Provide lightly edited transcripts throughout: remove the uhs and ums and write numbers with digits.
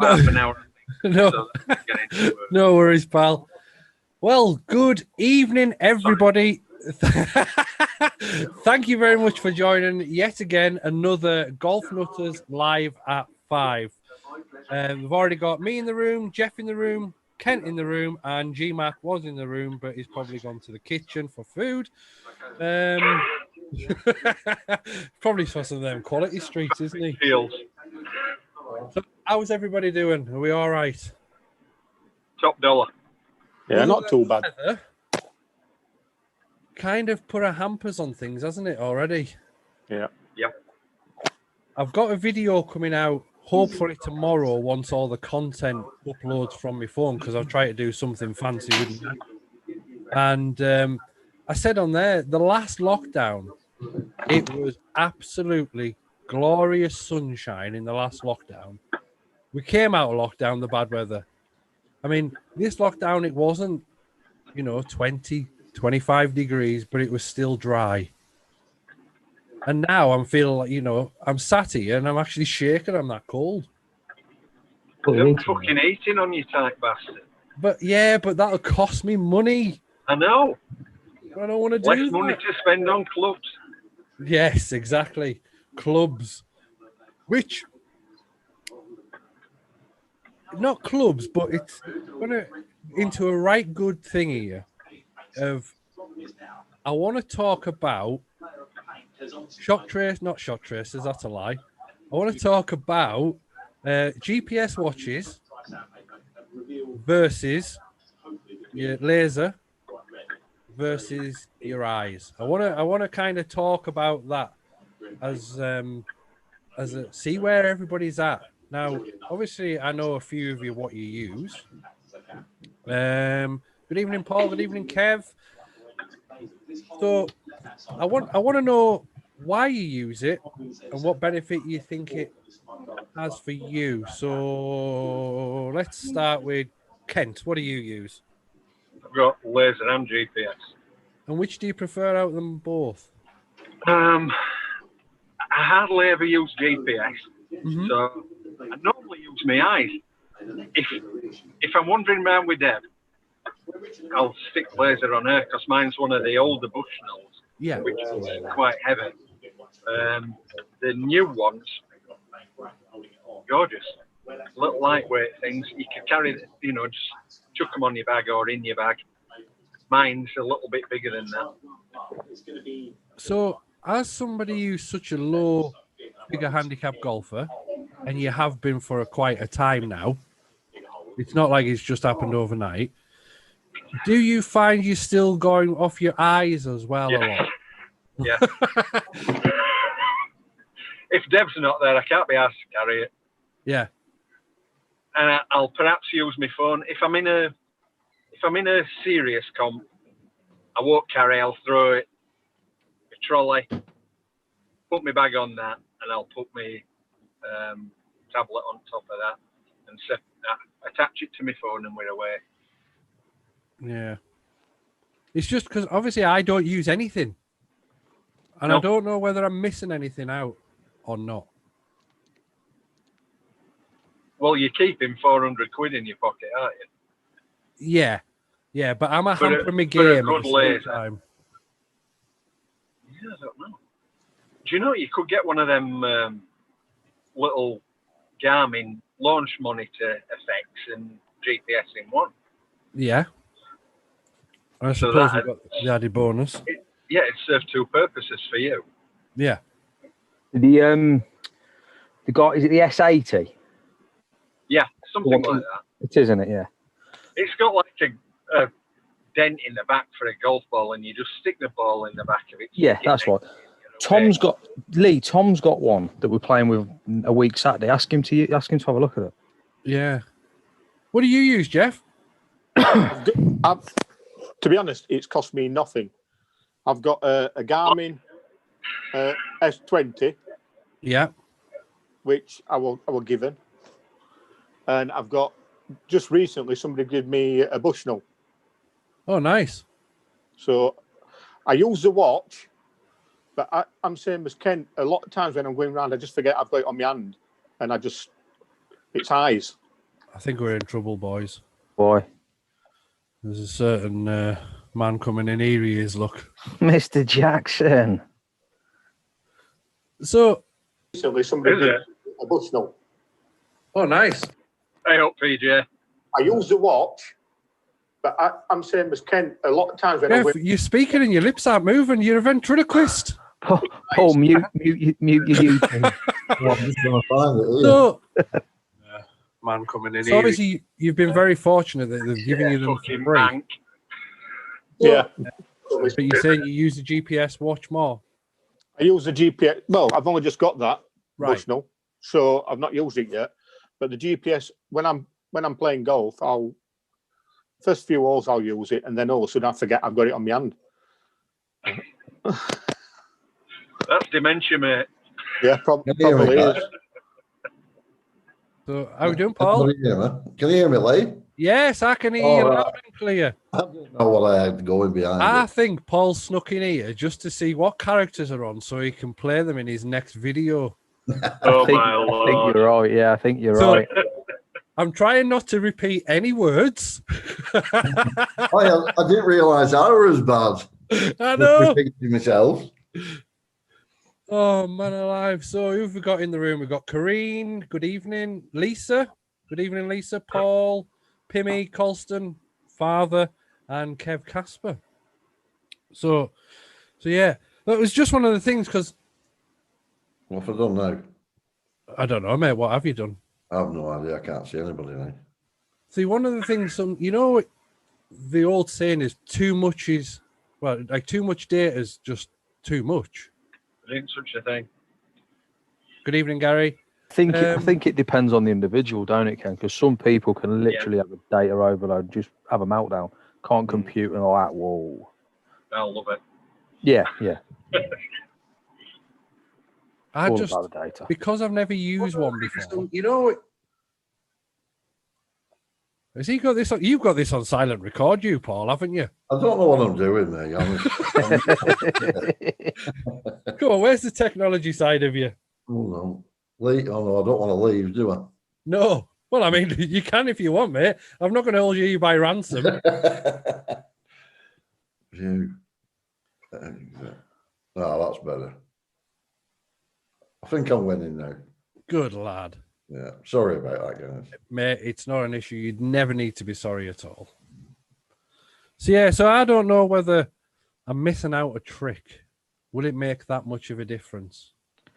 half an hour. No, no worries, pal. Well, good evening, everybody. Thank you very much for joining yet again another Golf Nutters live at 5. We've already got me in the room, Jeff in the room, Kent in the room, and G-Mac was in the room, but he's probably gone to the kitchen for food. Probably for some of them quality streets, isn't he? Fields. So how's everybody doing? Are we all right? Top dollar. Yeah, not too bad. Weather kind of put a hampers on things, hasn't it, already? Yeah. Yep. I've got a video coming out hopefully tomorrow once all the content uploads from my phone, because I've tried to do something fancy with it. And I said on there, the last lockdown, it was absolutely glorious sunshine in the last lockdown. We came out of lockdown, the bad weather. I mean, this lockdown, it wasn't, 20, 25 degrees, but it was still dry. And now I'm feeling like, I'm sat here and I'm actually shaking. I'm that cold. You're fucking eating on you, tight bastard. But that'll cost me money. I know. I don't want to do less money to spend on clubs. Yes, exactly. Clubs. Which, not clubs, but it's going into a right good thing here of, I want to talk about not shock tracers, that's a lie. I want to talk about GPS watches versus your laser versus your eyes. I want to kind of talk about that as see where everybody's at. Now, obviously, I know a few of you what you use. Good evening, Paul. Good evening, Kev. So, I want to know why you use it and what benefit you think it has for you. So, let's start with Kent. What do you use? I've got laser and GPS. And which do you prefer out of them both? I hardly ever use GPS, so I normally use my eyes. If I'm wandering around with Deb, I'll stick laser on her because mine's one of the older Bushnells, which is quite heavy. The new ones, gorgeous, little lightweight things. You can carry, just chuck them on your bag or in your bag. Mine's a little bit bigger than that. So, as somebody who's such a low figure handicap golfer, and you have been for quite a time now, it's not like it's just happened overnight. Do you find you're still going off your eyes as well a lot? Yeah. If Deb's not there, I can't be asked to carry it. Yeah. And I'll perhaps use my phone. If I'm in a serious comp, I won't carry. I'll throw it a trolley, put my bag on that, and I'll put my tablet on top of that and attach it to my phone, and we're away. Yeah. It's just because obviously I don't use anything. And I don't know whether I'm missing anything out or not. Well, you're keeping 400 quid in your pocket, aren't you? Yeah. Yeah, but I'm hampering my game at the same time. Yeah, I don't know. Do you know you could get one of them little Garmin launch monitor effects and GPS in one? Yeah. I suppose we've got the added bonus. It serves two purposes for you. Yeah. The guy, is it the S80? Yeah, something like that. It is, isn't it? Yeah. It's got like a dent in the back for a golf ball, and you just stick the ball in the back of it. Yeah, that's what. Tom's got one that we're playing with a week Saturday. Ask him to have a look at it. Yeah. What do you use, Jeff? To be honest, it's cost me nothing. I've got a Garmin S20. Yeah. Which I will given. And I've got, just recently, somebody gave me a Bushnell. Oh, nice. So I use the watch, but I'm same as Ken. A lot of times when I'm going around, I just forget I've got it on my hand. And it's eyes. think we're in trouble, boys. Boy, There's a certain man coming in. Here he is, look. Mr. Jackson. So, Recently, somebody Is did it? a Bushnell. oh, nice. Hey up, PJ. I use the watch, but I'm same as Ken. A lot of times when I Jeff, win, you're speaking and your lips aren't moving. You're a ventriloquist. Paul, mute your YouTube. Well, I'm just going to find it here. So, man coming in. So here. obviously, you've been very fortunate that they've given you them for Fucking free. bank. yeah, But you're saying you use the GPS watch more, I use the GPS. Well, I've only just got that Bushnell, so I've not used it yet. But the GPS, when I'm playing golf, first few holes I'll use it, and then all of a sudden I forget I've got it on my hand. That's dementia, mate. Yeah, Can you hear me, probably is. guys? So how are you doing, Paul? Can you hear me? Can you hear me, Lee? Yes, I can hear you All right. loud and clear. I didn't know what I had going behind I it. think Paul snuck in here just to see what characters are on so he can play them in his next video. Oh, I think my Lord. you're right. Yeah, I think you're So- right. I'm trying not to repeat any words. I didn't realise I was as bad. I know. Repeating myself. Oh, man alive. So who've we got in the room? We've got Kareen. Good evening. Lisa. Good evening, Lisa. Paul, Pimmy, Colston, Father, and Kev Casper. So yeah. That was just one of the things because What have I done now? I don't know, mate. What have you done? I have no idea. I can't see anybody now. See, one of the things, the old saying is too much is, well, like too much data is just too much. There ain't such a thing. Good evening, Gary. I think it depends on the individual, don't it, Ken? Because some people can literally have a data overload, just have a meltdown, can't compute and all that. Whoa. I love it. Yeah. I All just, about the data. because I've never used one before. Has he got this on? You've got this on silent record, you, Paul, haven't you? I don't know what I'm doing, mate. Come on, where's the technology side of you? Oh, no. Lee, oh, no, I don't want to leave, do I? No. Well, I mean, you can if you want, mate. I'm not going to hold you by ransom. View. Oh, that's better. I think I'm winning now. Good lad. Yeah, sorry about that, guys. Mate, it's not an issue. You'd never need to be sorry at all. So, yeah, so I don't know whether I'm missing out a trick. Will it make that much of a difference?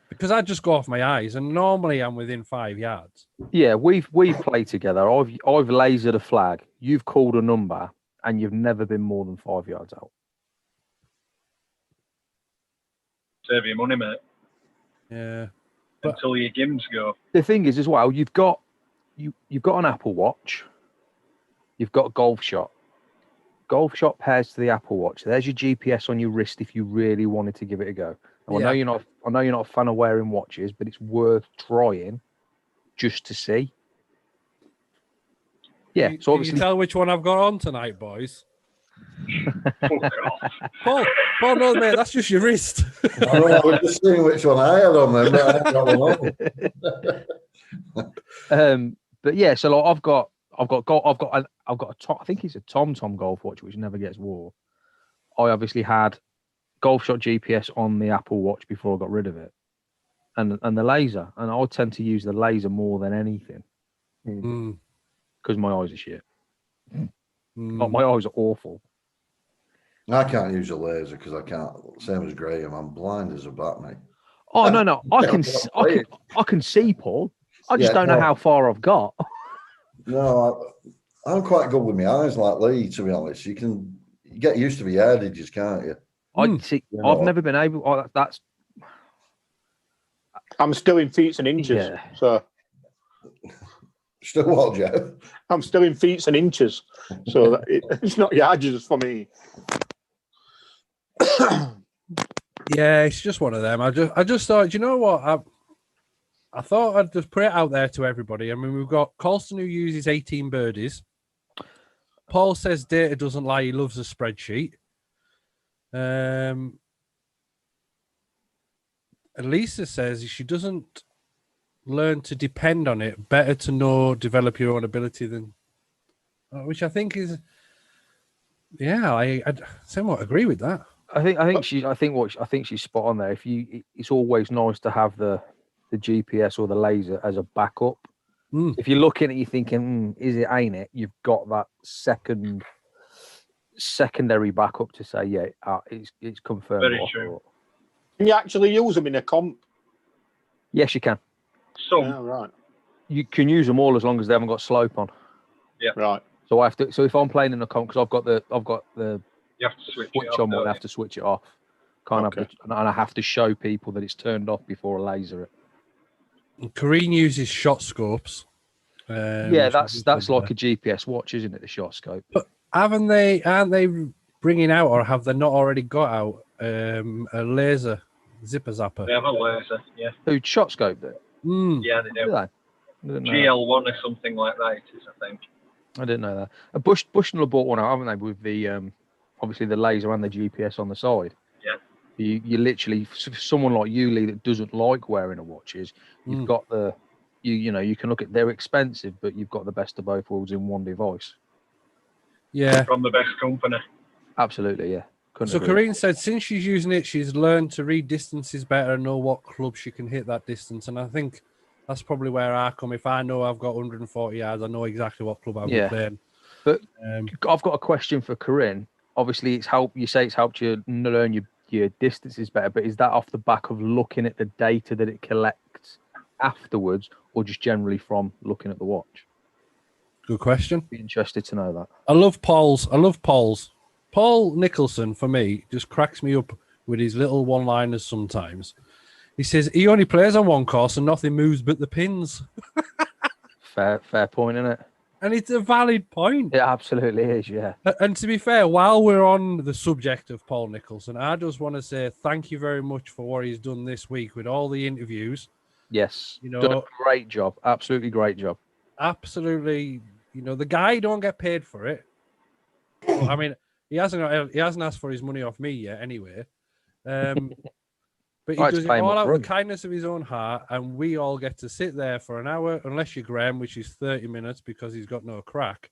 Because I just go off my eyes, and normally I'm within 5 yards. Yeah, we've played together. I've lasered a flag. You've called a number, and you've never been more than 5 yards out. Save your money, mate. Yeah. Until your games go. The thing is, as well, you've got an Apple Watch. You've got a Golf Shot. Golf Shot pairs to the Apple Watch. There's your GPS on your wrist if you really wanted to give it a go. Now, Yeah. I know you're not a fan of wearing watches, but it's worth trying just to see. Yeah. So Can you obviously, tell which one I've got on tonight, boys? Fuck off. Paul, no, mate, that's just your wrist. I was just seeing which one I had on there, but I haven't got one on. but yeah, so like, I've got I think it's a TomTom golf watch which never gets wore. I obviously had Golf Shot GPS on the Apple Watch before I got rid of it, and the laser, and I tend to use the laser more than anything because my eyes are shit. Like, my eyes are awful. I can't use a laser because I can't. Same as Graham, I'm blind as a bat, mate. Oh no, I can see, Paul. I just don't know how far I've got. No, I'm quite good with my eyes, like Lee. To be honest, you get used to the yardages, can't you? I see. I've never been able. That's. I'm still in feet and inches. Yeah. So Still what, Jeff? I'm still in feet and inches. So it's not yardages for me. Yeah, it's just one of them. I just thought, you know what? I thought I'd just put it out there to everybody. I mean, we've got Colston who uses 18 birdies. Paul says data doesn't lie. He loves a spreadsheet. Elisa says she doesn't learn to depend on it. Better to know, develop your own ability than, which I think is, yeah, I somewhat agree with that. I think she's spot on there. It's always nice to have the GPS or the laser as a backup. If you're looking at it, you're thinking, is it, ain't it? You've got that secondary backup to say, yeah, it's confirmed. Very true. Can you actually use them in a comp? Yes, you can. Some. Yeah, right. You can use them all as long as they haven't got slope on. Yeah. Right. So I have to. So if I'm playing in a comp, because I've got the You have to switch it on, off, I have to switch it off. And I have to show people that it's turned off before I laser it. Kareen uses shot scopes. Yeah, that's like a GPS watch, isn't it? The shot scope. But aren't they bringing out, or have they not already got out a laser zipper zapper? They have a laser, yeah. Who shot scoped it? Yeah, they do. GL1 or something like that it is, I think. I didn't know that. Bushnell bought one out, haven't they, with the obviously the laser and the GPS on the side. Yeah. You literally, someone like you, Lee, that doesn't like wearing a watches, you've got the, you can look at, they're expensive, but you've got the best of both worlds in one device. Yeah. From the best company. Absolutely, yeah. So Kareen said since she's using it, she's learned to read distances better and know what club she can hit that distance. And I think that's probably where I come. If I know I've got 140 yards, I know exactly what club I'll be playing. But I've got a question for Kareen. Obviously, it's helped you learn your distances better. But is that off the back of looking at the data that it collects afterwards, or just generally from looking at the watch? Good question. Be interested to know that. I love Paul's. Paul Nicholson, for me, just cracks me up with his little one-liners sometimes. He says he only plays on one course and nothing moves but the pins. Fair point, isn't it? And it's a valid point. It absolutely is, yeah. And to be fair, while we're on the subject of Paul Nicholson, I just want to say thank you very much for what he's done this week with all the interviews. Yes, done a great job. Absolutely great job. Absolutely. The guy don't get paid for it. Well, I mean, he hasn't asked for his money off me yet anyway. But he does it all out of the kindness of his own heart, and we all get to sit there for an hour, unless you're Graham, which is 30 minutes because he's got no crack.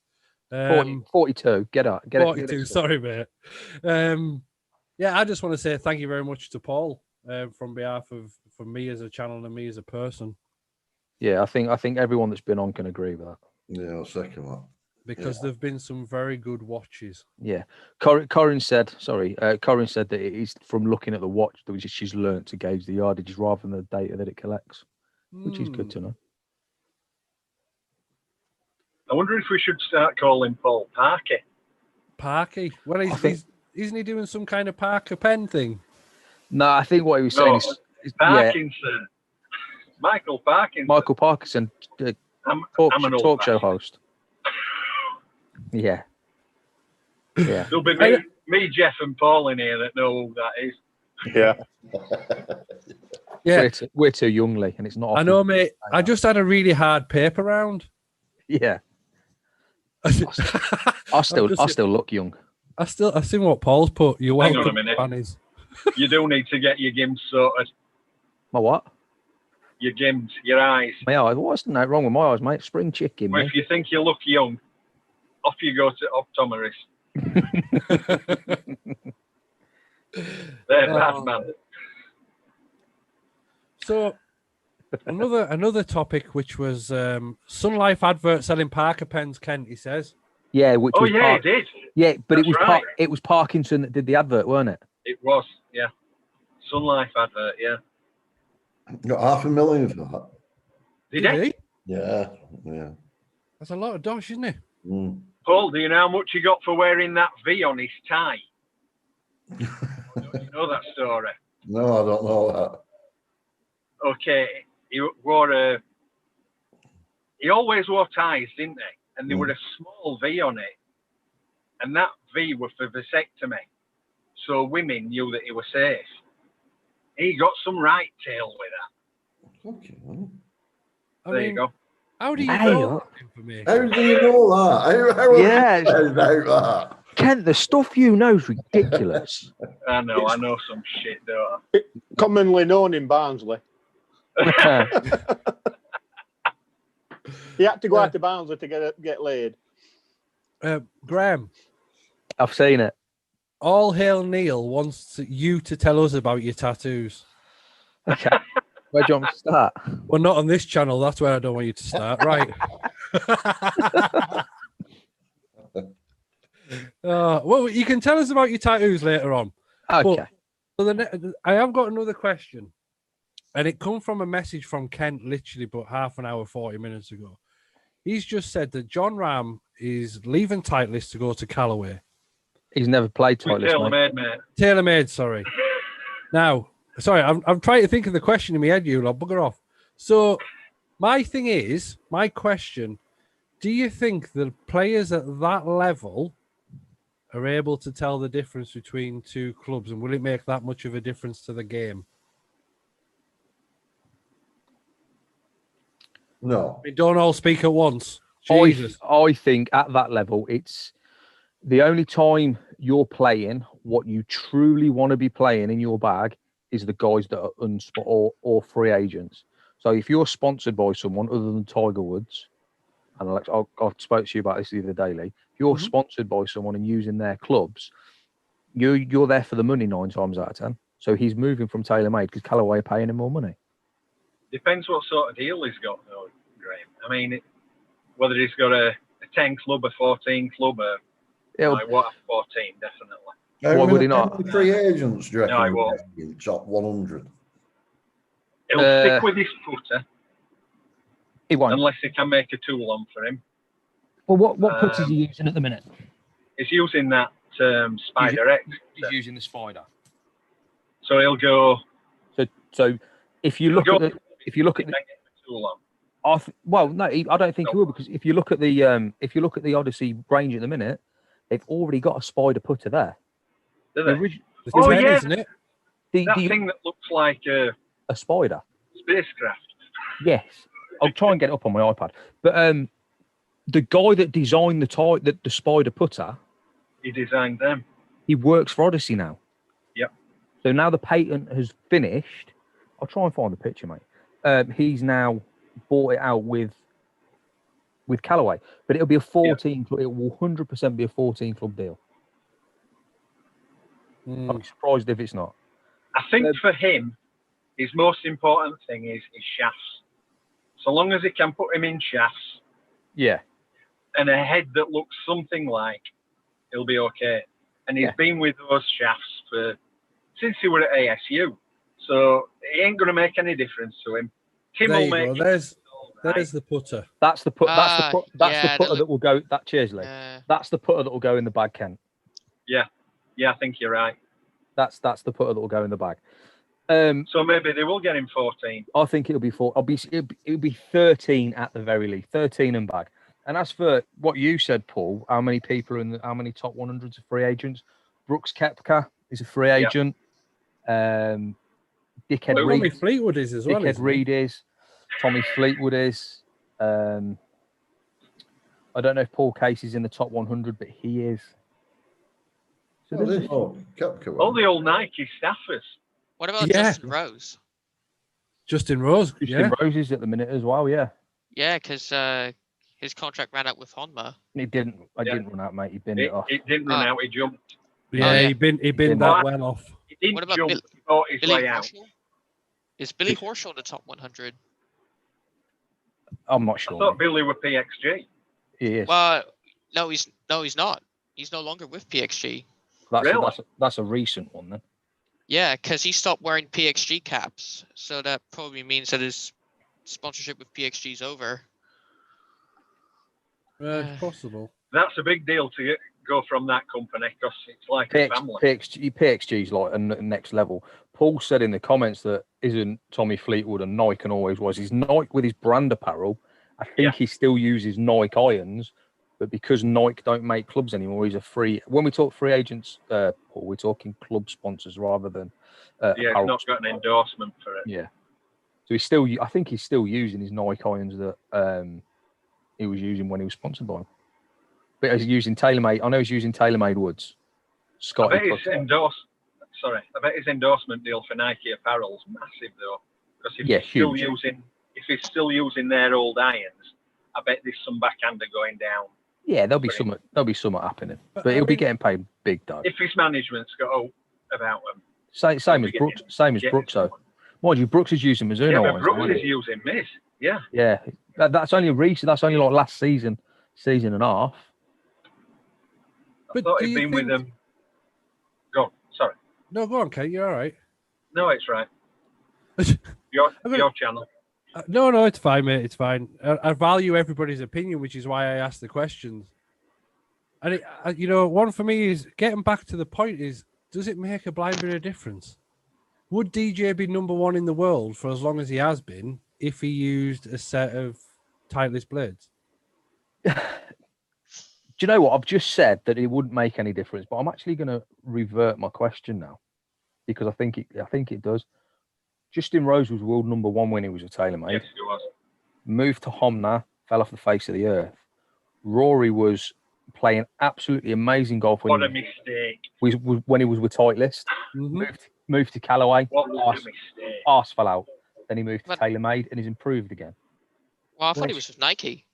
42. Get 42. Sorry, mate. Yeah, I just want to say thank you very much to Paul from behalf of me as a channel and me as a person. Yeah, I think everyone that's been on can agree with that. Yeah, I'll second that. Because there've been some very good watches. Yeah, Corin said that it is from looking at the watch that she's learnt to gauge the yardages rather than the data that it collects, which is good to know. I wonder if we should start calling Paul Parky. Parky? Well, isn't he doing some kind of Parker pen thing? No, I think what he was saying is Parkinson. Yeah. Michael Parkinson. Talk show host. Yeah. There'll be me, Jeff, and Paul in here that know who that is. Yeah. Yeah. We're too young, Lee, and it's not. I know, mate. I just had a really hard paper round. Yeah. I still look young. I've seen what Paul's put. You're welcome. Hang on a minute. Fannies. You do need to get your gims sorted. My what? Your gims, your eyes. My eyes. What's that wrong with my eyes, mate? Spring chicken. Well, if you think you look young, off you go to optometrist. They're bad, man. So another topic, which was Sun Life advert selling Parker pens. Kent, he says. Yeah. It did. Yeah, but That's it was Parkinson that did the advert, weren't it? It was. Yeah. Sun Life advert. Yeah. Got $500,000 for that. Did he? Yeah. That's a lot of dosh, isn't it? Paul, do you know how much he got for wearing that V on his tie? Don't you know that story? No, I don't know that. Okay, he always wore ties, didn't he? And there were a small V on it, and that V was for vasectomy, so women knew that he was safe. He got some right tail with that. Okay. There you go. How do you know information? How do you know that? How about that? Kent, the stuff you know is ridiculous. I know some shit, don't I? Commonly known in Barnsley. He had to go out to Barnsley to get laid. Graham, I've seen it. All Hail Neil wants you to tell us about your tattoos. Okay. Where do you want me to start? Well, not on this channel. That's where I don't want you to start. Right. Well, you can tell us about your tattoos later on. Okay. But I have got another question. And it come from a message from Kent literally but half an hour, 40 minutes ago. He's just said that John Ram is leaving Titleist to go to Callaway. He's never played Titleist, TaylorMade, mate. TaylorMade, sorry. Now, sorry, I'm trying to think of the question in my head, you lot. Bugger off. So, my question, do you think the players at that level are able to tell the difference between two clubs, and will it make that much of a difference to the game? No. I mean, don't all speak at once. Jesus. I think at that level, it's the only time you're playing what you truly want to be playing in your bag is the guys that are or free agents. So if you're sponsored by someone other than Tiger Woods, and Alex, I spoke to you about this the other day, Lee. If you're sponsored by someone and using their clubs, you're there for the money 9 times out of 10. So he's moving from TaylorMade because Callaway are paying him more money. Depends what sort of deal he's got, though, Graham. I mean, whether he's got a 10 club, a 14 club, what a 14, definitely. Why would he not? How many free agents, do you reckon? No, he won't. In top 100. He'll stick with his footer. He won't. Unless he can make a tool on for him. Well, what puts is he using at the minute? He's using that Spider X. He's using the Spider. So he'll go. So if you look at the tool on. I don't think he will, because if you look at the Odyssey range at the minute, they've already got a Spider putter there. Do they? Isn't it? That thing that looks like a spider. Spacecraft. Yes. I'll try and get it up on my iPad. But the guy that designed the Spider putter, he designed them. He works for Odyssey now. Yep. So now the patent has finished. I'll try and find the picture, mate. He's now bought it out with Callaway, but it'll be a 14 club. It will 100% be a 14 club deal. I'll be surprised if it's not. I think for him, his most important thing is his shafts. So long as he can put him in shafts, and a head that looks something like, he'll be okay. And he's been with those shafts since he were at ASU, so it ain't going to make any difference to him. Tim will make. There's the putter. That's the putter that will go. Cheers, Lee. That's the putter that will go in the bag, Ken. Yeah, I think you're right. That's the putter that will go in the bag. So maybe they will get him 14. I think it'll be 4. It'll be 13 at the very least. 13 and bag. And as for what you said, Paul, how many people are how many top 100s are free agents? Brooks Koepka is a free agent. Dickhead Reed. Fleetwood is as well. Dickhead Reed is. Tommy Fleetwood is. I don't know if Paul Casey's in the top 100, but he is. So Koepka. All the old Nike staffers. What about Justin Rose? Justin Rose is at the minute as well, yeah. Yeah, because his contract ran out with Honma. It didn't run out, mate. He binned it off. It didn't run out. He jumped. Yeah, he binned that well off. He didn't what about jump. He bought his way out. Is Billy Horschel in the top 100? I'm not sure. I thought Billy were PXG. He is. Well, no, he's not. He's no longer with PXG. That's a recent one then. Yeah, because he stopped wearing PXG caps, so that probably means that his sponsorship with PXG is over. Possible. That's a big deal to go from that company, because it's like a family. PXG's like a next level. Paul said in the comments that isn't Tommy Fleetwood and Nike and always was. He's Nike with his brand apparel. I think he still uses Nike irons, but because Nike don't make clubs anymore, he's a free. When we talk free agents, Paul, we're talking club sponsors rather than. He's not got an endorsement for it. Yeah, so I think he's still using his Nike irons that he was using when he was sponsored by him. But he's using TaylorMade. I know he's using TaylorMade woods. I bet his endorsement deal for Nike apparel is massive though, because if he's still using their old irons, I bet there's some backhander going down. Yeah, there'll be some happening, but he'll be getting paid big though. If his management's got hope about him. Same as Brooks. Same as Brooks though. Mind you, Brooks is using Mizuno. Yeah, but Brooks is using Miz. Yeah. Yeah, that's only recent. That's only like last season and a half. I thought he'd been with them. Go on, sorry. No, go on, Kate. You're all right. No, it's right. Your channel. No, it's fine, mate. It's fine. I value everybody's opinion, which is why I ask the questions. And one for me is getting back to the point is, does it make a blind bit of difference? Would DJ be number one in the world for as long as he has been if he used a set of Titleist blades? Do you know what? I've just said that it wouldn't make any difference, but I'm actually going to revert my question now because I think it does. Justin Rose was world number one when he was a TaylorMade. Yes, he was. Moved to Homna, fell off the face of the earth. Rory was playing absolutely amazing golf when what a mistake. When he was with Titleist. Mm-hmm. Moved to Callaway. What a mistake. Arse fell out. Then he moved to TaylorMade and he's improved again. Well, I thought he was with Nike.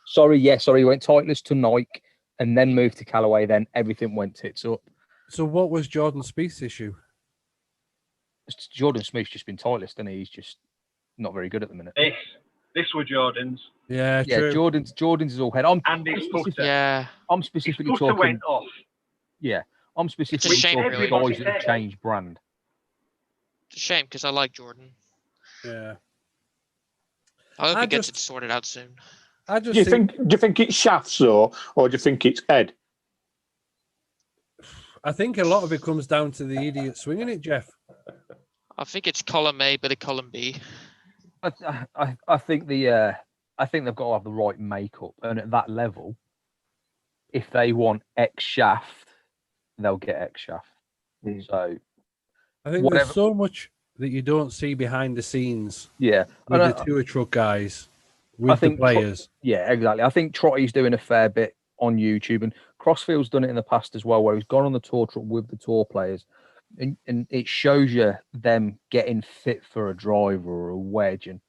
Sorry, he went Titleist to Nike and then moved to Callaway. Then everything went tits up. So what was Jordan Spieth's issue? Jordan Smith's just been Titleist and he's just not very good at the minute. This were Jordan's. Yeah, true. Jordan's is all head. And his putter. Yeah. I'm specifically his putter talking. went off. Yeah, I'm specifically shame, talking really. guys that have changed brand. It's a shame because I like Jordan. Yeah. I hope he gets it sorted out soon. Do you think it's shafts though, or do you think it's head? I think a lot of it comes down to the idiot swinging it, Jeff. I think it's column A, but a column B. I think they've got to have the right makeup, and at that level, if they want X shaft, they'll get X shaft. So I think there's so much that you don't see behind the scenes. Yeah, with the tour truck guys, with the players. Yeah, exactly. I think Trotty's doing a fair bit on YouTube, and Crossfield's done it in the past as well, where he's gone on the tour truck with the tour players, and it shows you them getting fit for a driver or a wedge, and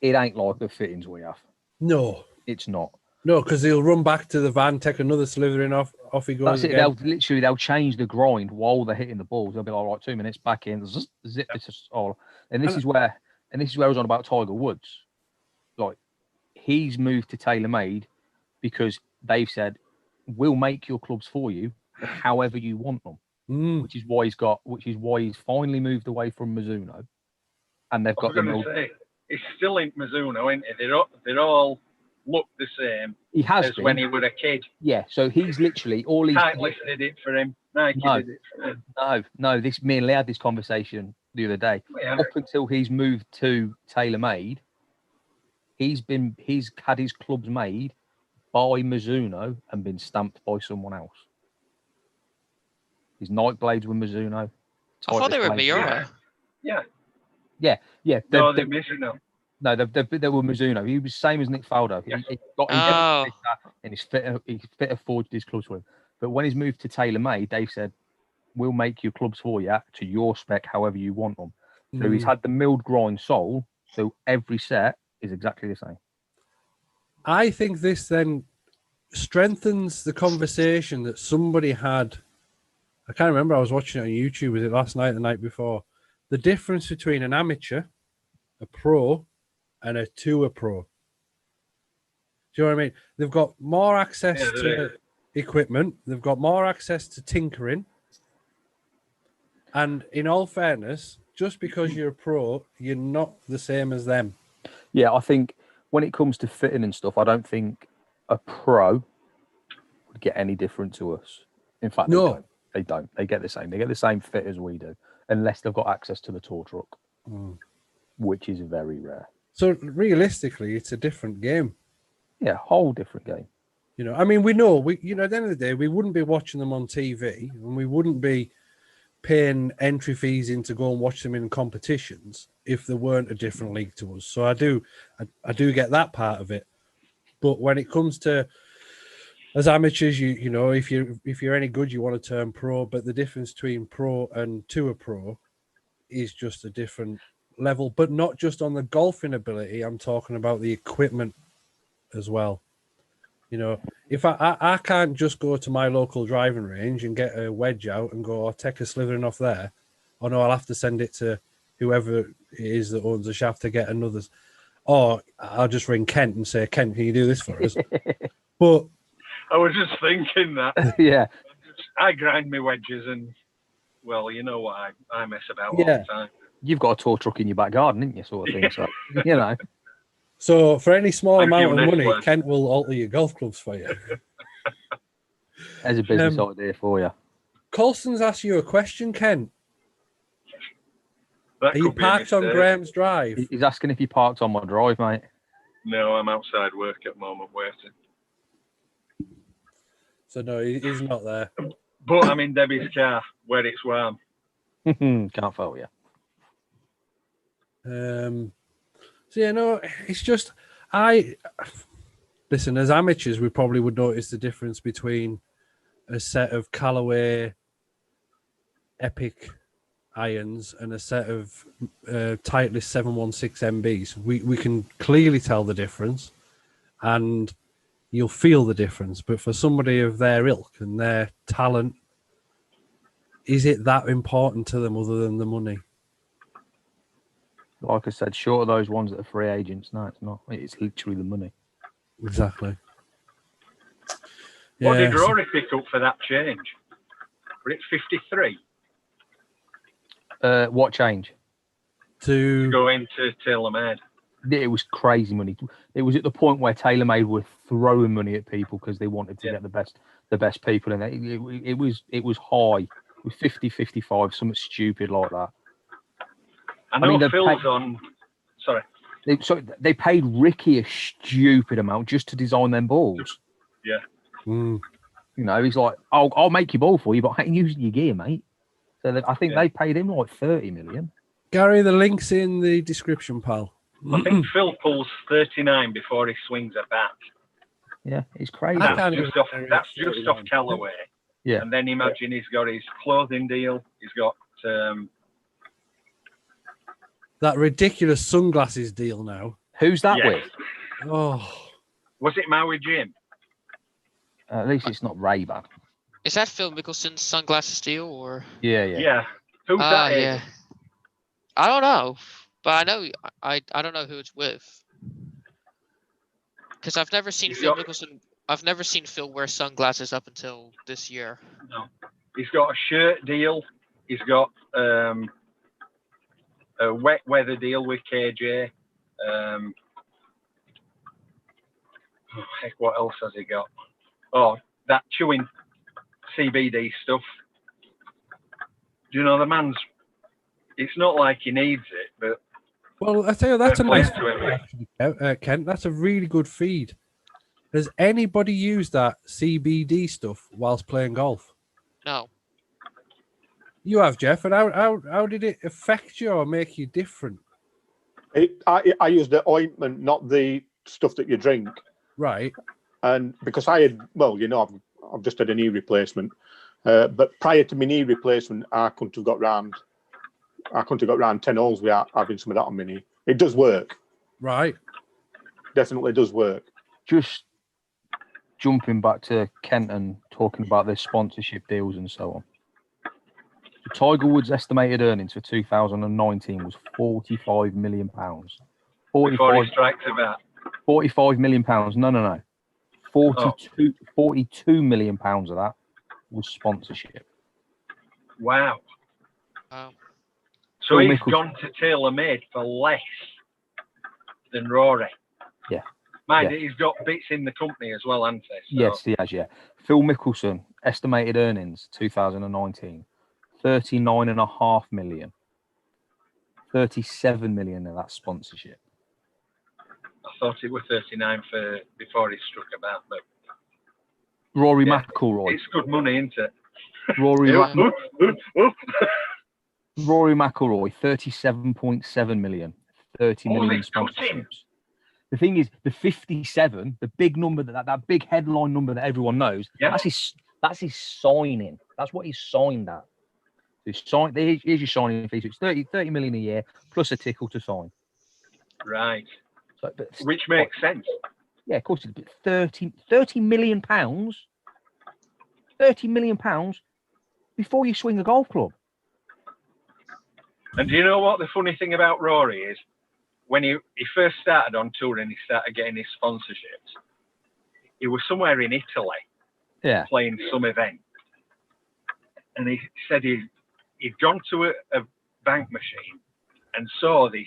it ain't like the fittings we have. No, it's not. No, because he'll run back to the van, take another slithering off he goes. That's it. They'll change the grind while they're hitting the balls. They'll be like, all right, 2 minutes back in, zip this all. And this is where I was on about Tiger Woods. Like, he's moved to TaylorMade because they've said, we'll make your clubs for you however you want them. Which is why he's finally moved away from Mizuno. And they've got the it's still in Mizuno, isn't it? They're all look the same as when he was a kid. Yeah, so he's literally all he's Titleist did it for him. Nike did it for him. No, me and Lee had this conversation the other day. Yeah. Up until he's moved to TaylorMade, he's had his clubs made by Mizuno and been stamped by someone else. His Nike blades were Mizuno. I thought they were Miura. Yeah. No, they're Mizuno. No, they were Mizuno. He was the same as Nick Faldo. Yeah. He got and his fitter forged his clubs for him. But when he's moved to TaylorMade, they said, we'll make your clubs for you to your spec, however you want them. So he's had the milled grind sole, so every set is exactly the same. I think this then strengthens the conversation that somebody had. I can't remember. I was watching it on YouTube. Was it last night, the night before? The difference between an amateur, a pro, and a tour pro. Do you know what I mean? They've got more access to equipment. They've got more access to tinkering. And in all fairness, just because you're a pro, you're not the same as them. Yeah, I think when it comes to fitting and stuff, I don't think a pro would get any different to us. In fact, no. They don't. They get the same. They get the same fit as we do, unless they've got access to the tour truck, which is very rare. So realistically, it's a different game. Yeah, whole different game. You know, I mean, we know, at the end of the day, we wouldn't be watching them on TV, and we wouldn't be paying entry fees in to go and watch them in competitions if there weren't a different league to us. So I do get that part of it. But when it comes to as amateurs, you know, if you're any good, you want to turn pro. But the difference between pro and tour pro is just a different level. But not just on the golfing ability. I'm talking about the equipment as well. You know, if I can't just go to my local driving range and get a wedge out and go, take a slithering off there. Or no, I'll have to send it to whoever it is that owns the shaft to get another. Or I'll just ring Kent and say, Kent, can you do this for us? But I was just thinking that. Yeah. I grind my wedges and, well, you know what I mess about all Yeah. the time. You've got a tow truck in your back garden, haven't you, sort of thing. So, you know. So for any small Thank you, amount of money, Nicholas. Kent will alter your golf clubs for you. There's a business idea for you. Colson's asked you a question, Kent. That Are you could be a parked on mistake. Graham's Drive? He's asking if you parked on my drive, mate. No, I'm outside work at the moment waiting. So no, he's not there. But I'm in Debbie's car where it's warm. Can't fail you. So yeah, no, it's just listen, as amateurs, we probably would notice the difference between a set of Callaway Epic irons and a set of Titleist 716 MBs. We can clearly tell the difference, and you'll feel the difference. But for somebody of their ilk and their talent, is it that important to them other than the money? Like I said, short of those ones that are free agents, no, it's not. It's literally the money. Exactly. What did Yeah, Rory pick up for that change? Were it 53 What change? to go into TaylorMade? It was crazy money. It was at the point where TaylorMade were throwing money at people because they wanted to get the best people, and it was high. It was 50, 55, something stupid like that. I know mean, Phil's on. Sorry. They paid Ricky a stupid amount just to design them balls. Yeah. Mm. You know, he's like, I'll make your ball for you, but I ain't using your gear, mate. So I think they paid him like 30 million. Gary, the link's in the description, pal. I think Phil pulls 39 before he swings a bat. Yeah, it's crazy. That's just off Callaway. Yeah. And then imagine he's got his clothing deal. He's got that ridiculous sunglasses deal now. Who's that with? Oh, was it Maui Jim? At least it's not Ray-Ban. Is that Phil Mickelson's sunglasses deal or? Yeah. Who's that? Yeah. I don't know, but I know I don't know who it's with. Because I've never seen Phil Mickelson. I've never seen Phil wear sunglasses up until this year. No. He's got a shirt deal. He's got a wet weather deal with KJ. Heck, what else has he got? Oh, that chewing CBD stuff. Do you know the man's? It's not like he needs it, but well, I tell you, that's a nice to feed, Kent. That's a really good feed. Has anybody used that CBD stuff whilst playing golf? No. You have, Jeff. And how did it affect you or make you different? I used the ointment, not the stuff that you drink. Right. And because I had, well, you know, I've just had a knee replacement. But prior to my knee replacement, I couldn't have got round 10 holes without having some of that on my knee. It does work. Right. Definitely does work. Just jumping back to Kent and talking about their sponsorship deals and so on. So Tiger Woods' estimated earnings for 2019 was £45 million. before he strikes a bat. £45 million. No. 42 million pounds of that was sponsorship. Wow. Wow. So Phil he's Mickelson. gone to TaylorMade for less than Rory. Yeah. Mind Yeah. he's got bits in the company as well, hasn't he? So, Yes, he has, yeah. Phil Mickelson, estimated earnings 2019, 39.5 million. 37 million of that sponsorship. I thought it was 39 for before he struck a bat, but Rory McIlroy. it's good money, isn't it? Rory Yeah. Rory McIlroy, 37.7 million. 30 million Holy cut him. sponsorships. The thing is, the 57, the big number, that big headline number that everyone knows, that's his signing. That's what he's signed at. So here's your signing fee. So it's 30 million a year plus a tickle to sign. Right. So, Which makes sense. Yeah, of course it's 30 million pounds. 30 million pounds before you swing a golf club. And do you know what the funny thing about Rory is? When he first started on tour and he started getting his sponsorships, he was somewhere in Italy playing some event. And he said he'd gone to a bank machine and saw this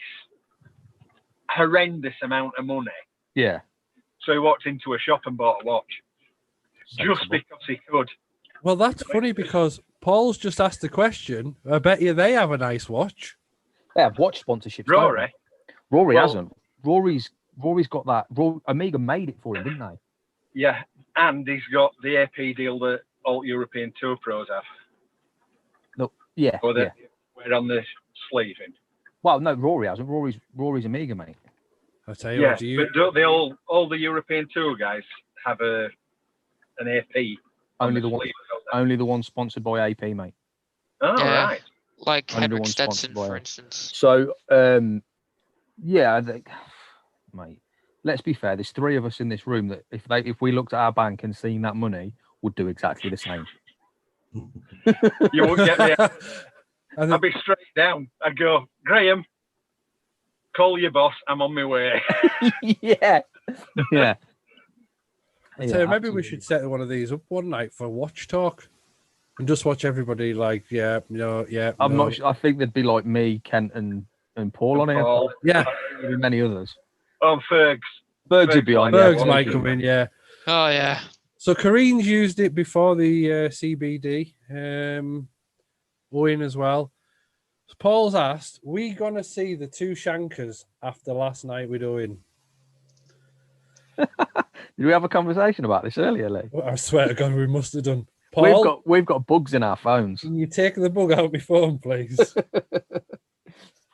horrendous amount of money. Yeah. So he walked into a shop and bought a watch. Just because he could. Well, that's funny because Paul's just asked the question. I bet you they have a nice watch. They have watch sponsorships. Rory? Rory hasn't. Rory's got that. Amiga made it for him, didn't they? Yeah, and he's got the AP deal that all European Tour pros have. No, yeah. We're on the sleeving. Well, no, Rory hasn't. Rory's Amiga, mate. I'll tell you what. But don't they all the European Tour guys have an AP? Only the one sponsored by AP, mate. Oh, right. Like Henrik Stenson, for instance. So, I think, mate, let's be fair. There's 3 of us in this room that if we looked at our bank and seen that money, would do exactly the same. You won't get me. I'd be straight down. I'd go, Graham, call your boss. I'm on my way. Yeah. So maybe we should set one of these up one night for watch talk and just watch everybody like, I'm not sure. I think there'd be like me, Kent, and Paul on here. Yeah. Maybe many others. Oh, Fergs. Fergs would be on. Fergs might come in, yeah. Oh, yeah. So Kareen's used it before the CBD. Owen as well. So Paul's asked, we going to see the 2 shankers after last night with Owen? Did we have a conversation about this earlier, Lee? I swear to God, we must have done. Paul, we've got bugs in our phones. Can you take the bug out of my phone, please?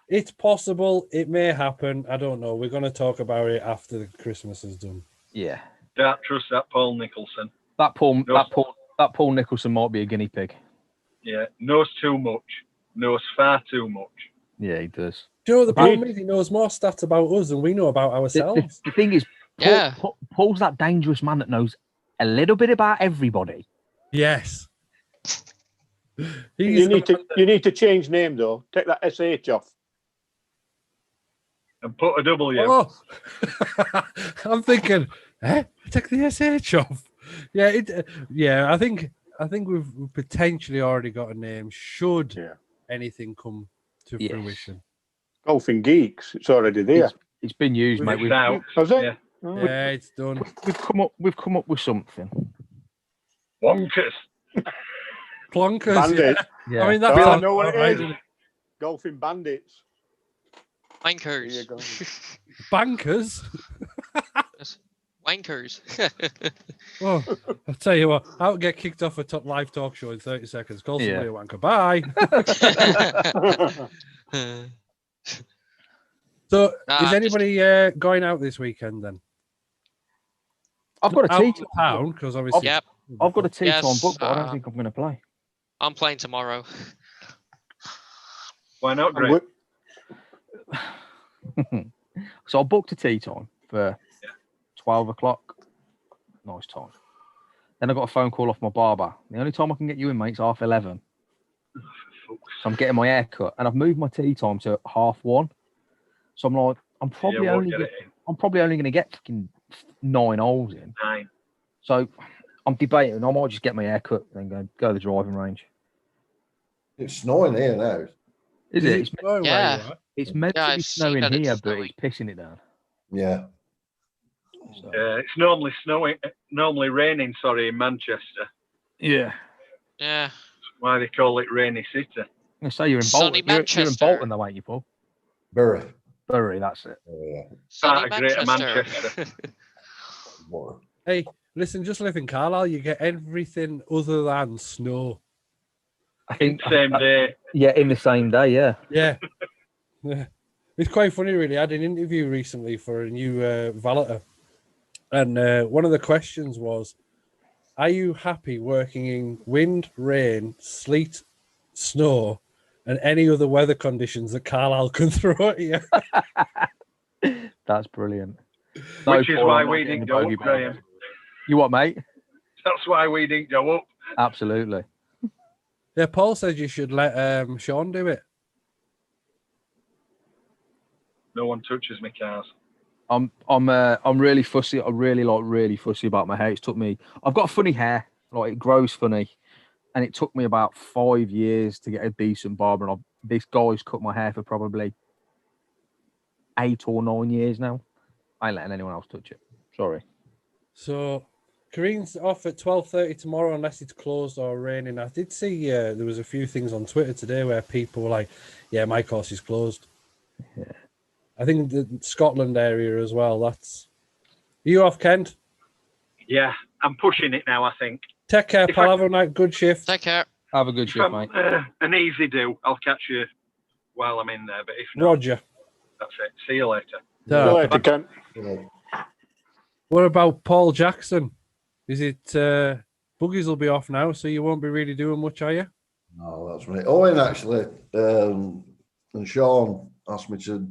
It's possible. It may happen. I don't know. We're going to talk about it after the Christmas is done. Yeah. Don't trust that Paul Nicholson. That Paul Nicholson might be a guinea pig. Yeah, knows too much. Knows far too much. Yeah, he does. Do you know what the problem is? He knows more stats about us than we know about ourselves. The thing is, Paul's that dangerous man that knows a little bit about everybody. Yes. You need to change name though. Take that SH off. And put a W. Oh. I'm thinking, take the SH off. Yeah, I think we've potentially already got a name. Should anything come to fruition? Golfing Geeks. It's already there. It's been used, mate. Has it? Yeah. Yeah, it's done. We've come up with something. Wonkers. Plonkers. Bandits. Yeah. I mean, that's I know what it is. Golfing Bandits. Wankers. Bankers. Wankers. Oh, I'll tell you what, I'll get kicked off a top live talk show in 30 seconds. Call somebody a wanker. Bye. So, is anybody going out this weekend then? I've got a tea town because obviously. Yep. I've got a tea time book, but I don't think I'm going to play. I'm playing tomorrow. Why not, Greg? So I booked a tea time for 12 o'clock. Nice time. Then I got a phone call off my barber. The only time I can get you in, mate, is 11:30. So I'm getting my hair cut, and I've moved my tea time to 1:30. So I'm like, I'm probably only going to get fucking 9 holes in. 9. So I'm debating. I might just get my hair cut and then go to the driving range. It's snowing here now. Is it? It's meant to be snowing here, but it's pissing it down. Yeah. So. It's normally raining, in Manchester. Yeah. Yeah. That's why they call it Rainy City. I say you're in Bolton. You're in Bolton, though, ain't you, Paul? Bury, that's it. Sunny Manchester. Hey, listen, just live in Carlisle, you get everything other than snow. I think same day. Yeah, in the same day, yeah. Yeah. It's quite funny, really. I had an interview recently for a new valeter. And one of the questions was, are you happy working in wind, rain, sleet, snow, and any other weather conditions that Carlisle can throw at you? That's brilliant. No, Which is Paul, why I'm not we getting didn't the go bogey up, ball. Graham. You what, mate? That's why we didn't go up. Absolutely. Yeah, Paul said you should let Sean do it. No one touches my cars. I'm really fussy. I'm really fussy about my hair. It's took me. I've got funny hair. Like it grows funny, and it took me about 5 years to get a decent barber. And this guy's cut my hair for probably 8 or 9 years now. I ain't letting anyone else touch it. Sorry. So, Kareen's off at 12:30 tomorrow, unless it's closed or raining. I did see there was a few things on Twitter today where people were like, "Yeah, my course is closed." Yeah. I think the Scotland area as well. That's. Are you off, Kent? Yeah, I'm pushing it now, I think. Take care, If pal. I- Have a night. Good shift. Take care. Have a good If shift, I'm mate. an easy do, I'll catch you while I'm in there. But if not, Roger. that's it. See you later. See you later, Ken. What about Paul Jackson? Is it buggies will be off now, so you won't be really doing much, are you? No, that's right. Owen actually, and Sean asked me to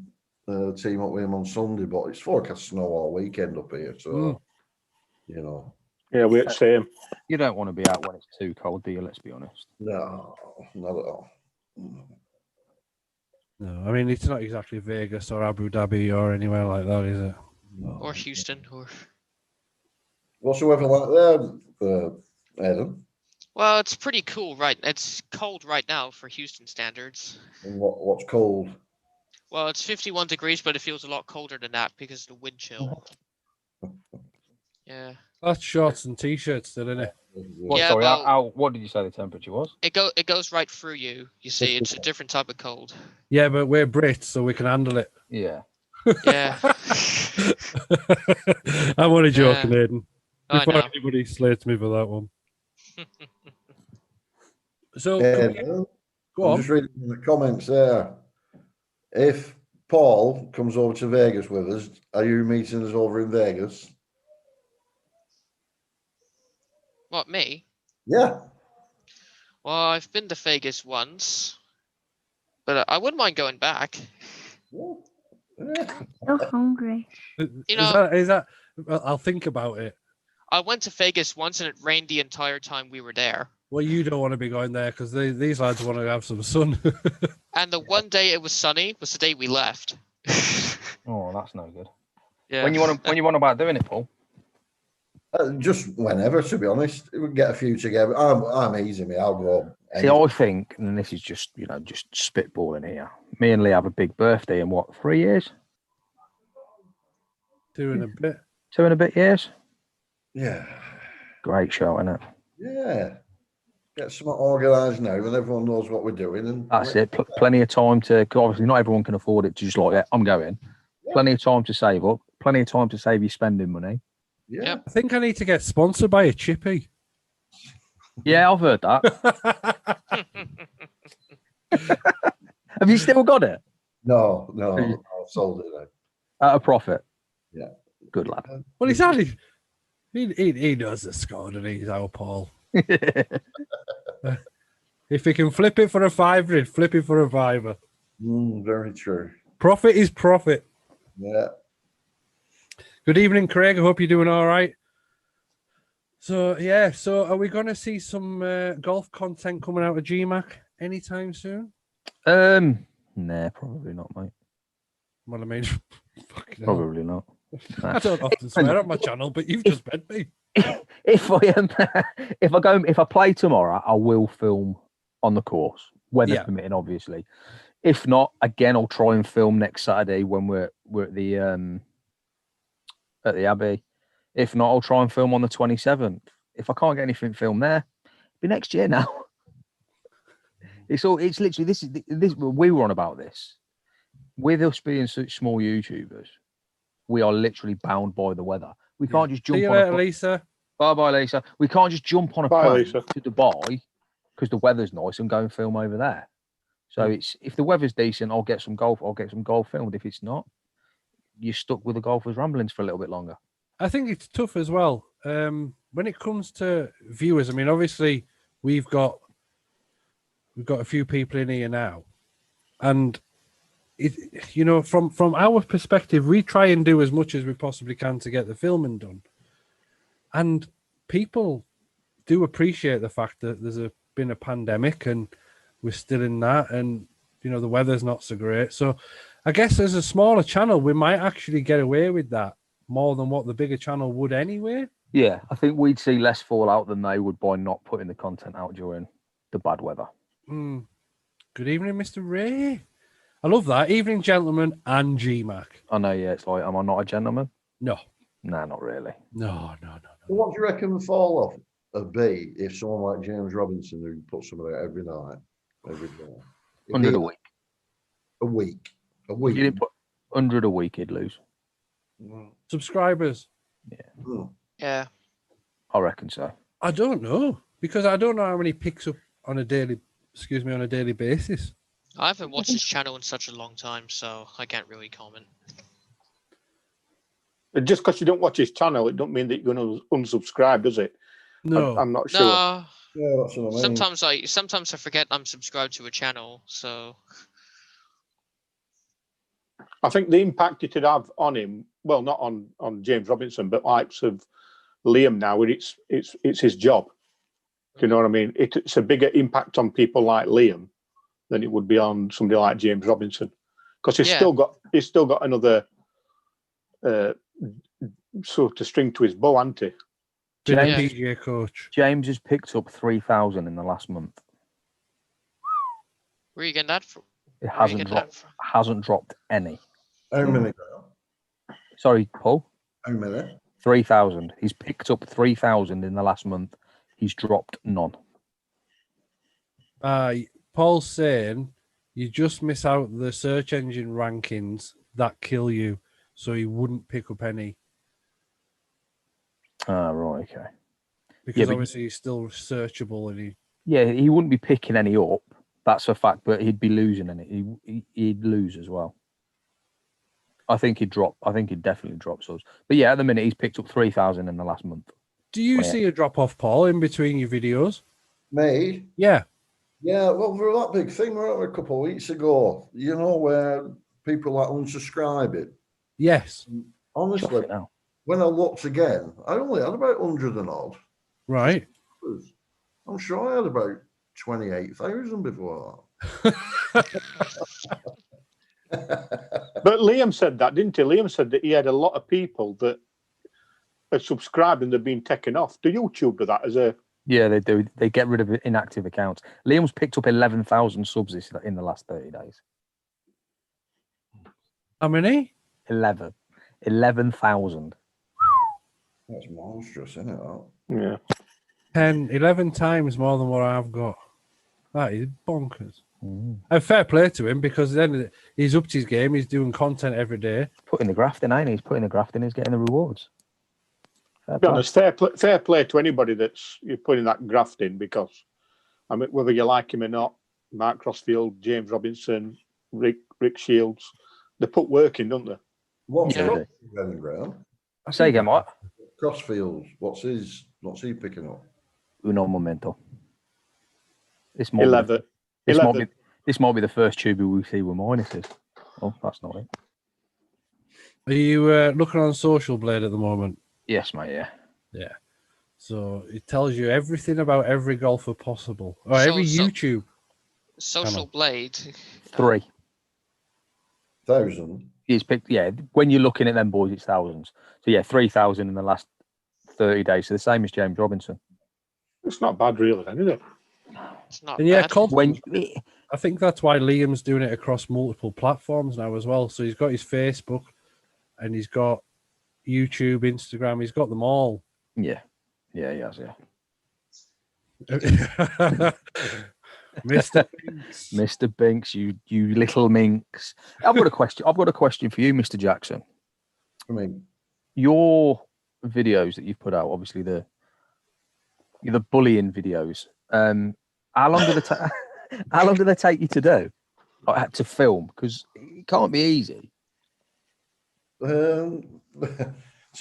team up with him on Sunday, but it's forecast snow all weekend up here, so you know. Yeah, we're the same. You don't want to be out when it's too cold, do you? Let's be honest. No, not at all. No, I mean it's not exactly Vegas or Abu Dhabi or anywhere like that, is it? No. Or Houston, or What's the weather like there, Adam? well, it's pretty cool, right? It's cold right now for Houston standards. And what's cold? Well, it's 51 degrees, but it feels a lot colder than that because of the wind chill. Yeah. That's shorts and t-shirts still, isn't it? What, Yeah, sorry, well- what did you say the temperature was? It goes right through you. You see, it's a different type of cold. Yeah, but we're Brits, so we can handle it. Yeah. Yeah. I'm only joking, Aidan. I Before know. anybody slates me for that one. So, go I'm on. just reading the comments there. If Paul comes over to Vegas with us, are you meeting us over in Vegas? What, me? Yeah. Well, I've been to Vegas once, but I wouldn't mind going back. Yeah. So hungry. You know- Is that? Well, I'll think about it. I went to Vegas once and it rained the entire time we were there. Well, you don't want to be going there because these lads want to have some sun. And the one day it was sunny was the day we left. Oh, that's no good. Yeah. When you want about doing it, Paul? Just whenever, to be honest. We can get a few together. I'm easy, me. I'll go. See, I think, and this is just just spitballing here. Me and Lee have a big birthday in what, 3 years? 2 and a bit. 2 and a bit years. Yeah. Great show, isn't it? Yeah. Get something organised now, and everyone knows what we're doing. And That's it. Plenty of time to. 'Cause obviously, not everyone can afford it to just like, yeah, I'm going. Plenty of time to save up. Plenty of time to save your spending money. Yeah. Yep. I think I need to get sponsored by a chippy. Yeah, I've heard that. Have you still got it No, I've sold it now. at a profit? Yeah. Good lad. Well, he's only he knows the score, and he's our Paul. If he can flip it for a fiver, he'd flip it for a fiver. Very true. Profit is profit. Yeah. Good evening, Craig. I hope you're doing all right. So, yeah. So, are we going to see some golf content coming out of GMAC anytime soon? Nah, probably not, mate. Well, I mean, fucking hell. Probably not. I don't often swear on my channel, but you've just bet me. If I play tomorrow, I will film on the course, weather Yeah. permitting, obviously. If not, again, I'll try and film next Saturday when we're at the Abbey. If not, I'll try and film on the 27th. If I can't get anything filmed there, it'll be next year now. It's literally this. We were on about this. With us being such small YouTubers, we are literally bound by the weather. We can't just jump See you on later, a Lisa. Bye, Lisa. We can't just jump on a Bye, plane Lisa. to Dubai because the weather's nice and go and film over there. So it's if the weather's decent, I'll get some golf filmed. If it's not, you're stuck with the golfers' ramblings for a little bit longer. I think it's tough as well. When it comes to viewers, I mean, obviously we've got a few people in here now, and you know, from our perspective, we try and do as much as we possibly can to get the filming done, and people do appreciate the fact that been a pandemic and we're still in that, and you know the weather's not so great. So I guess as a smaller channel, we might actually get away with that more than what the bigger channel would anyway. Yeah, I think we'd see less fallout than they would by not putting the content out during the bad weather. Good evening, Mr. Ray. I love that. Evening, gentlemen, and GMAC. I know, yeah, it's like, am I not a gentleman? No. Nah, not really. No. So what do you reckon the fall off would be if someone like James Robinson, who puts something out every night, every day, 100 a week. A week. If you didn't put 100 a week, he'd lose. Subscribers. Yeah. Yeah. I reckon so. I don't know, because I don't know how many picks up on a daily basis. I haven't watched his channel in such a long time, so I can't really comment. Just because you don't watch his channel, it don't mean that you're going to unsubscribe, does it? No. I'm not sure. No. Yeah, that's what I mean. Sometimes I forget I'm subscribed to a channel, so I think the impact it would have on him, well, not on James Robinson, but likes of Liam now, where it's his job. Do you know what I mean? It's a bigger impact on people like Liam than it would be on somebody like James Robinson, because he's still got another sort of string to his bow, hasn't he? James, PGA coach. James has picked up 3,000 in the last month. where are you getting that from? It hasn't dropped any. How many? Sorry, Paul. How many? 3,000. He's picked up 3,000 in the last month. He's dropped none. Paul's saying you just miss out the search engine rankings that kill you, so he wouldn't pick up any. Ah, right, okay. Because obviously he's still searchable, and he wouldn't be picking any up. That's a fact, but he'd be losing any. He'd lose as well. I think he'd drop. I think he'd definitely drop subs. But yeah, at the minute he's picked up 3,000 in the last month. Do you see a drop off, Paul, in between your videos? Me? Yeah. Yeah, well, for that big thing, weren't we, a couple of weeks ago, you know, where people like unsubscribing. Yes. Honestly, when I looked again, I only had about 100 and odd. Right. I'm sure I had about 28,000 before that. But Liam said that, didn't he? Liam said that he had a lot of people that are subscribed and they're being taken off. Do YouTube do that as a... Yeah, they do. They get rid of inactive accounts. Liam's picked up 11,000 subs in the last 30 days. How many? 11,000. That's monstrous, isn't it? Yeah. 11 times more than what I've got. That is bonkers. Fair play to him, because then he's upped his game. He's doing content every day. Putting the graft in, ain't he? He's putting the graft in. He's getting the rewards. To be honest, fair play to anybody that's you're putting that graft in, because I mean, whether you like him or not, Mark Crossfield, James Robinson, Rick Shields, they put work in, don't they? What's Yeah. ground? Say again, what? Crossfield, what's he picking up? Uno momento. This 11. This might be the first tuber we see with minuses. Oh, that's not it. Are you looking on Social Blade at the moment? Yes, mate, yeah. Yeah. So it tells you everything about every golfer possible. Or every YouTube. Social Blade. 3,000. He's picked, yeah, when you're looking at them boys, it's thousands. So yeah, 3,000 in the last 30 days. So the same as James Robinson. It's not bad, really, then, is it? It's not And yeah, bad. I think that's why Liam's doing it across multiple platforms now as well. So he's got his Facebook and he's got YouTube, Instagram. He's got them all. Yeah. Yeah, he has, yeah. Mr. Binks. Mr. Binks, you little minx. I've got a question for you, Mr. Jackson. I mean, your videos that you've put out, obviously the bullying videos. How long do they take you to do? Like, to film? Because it can't be easy. To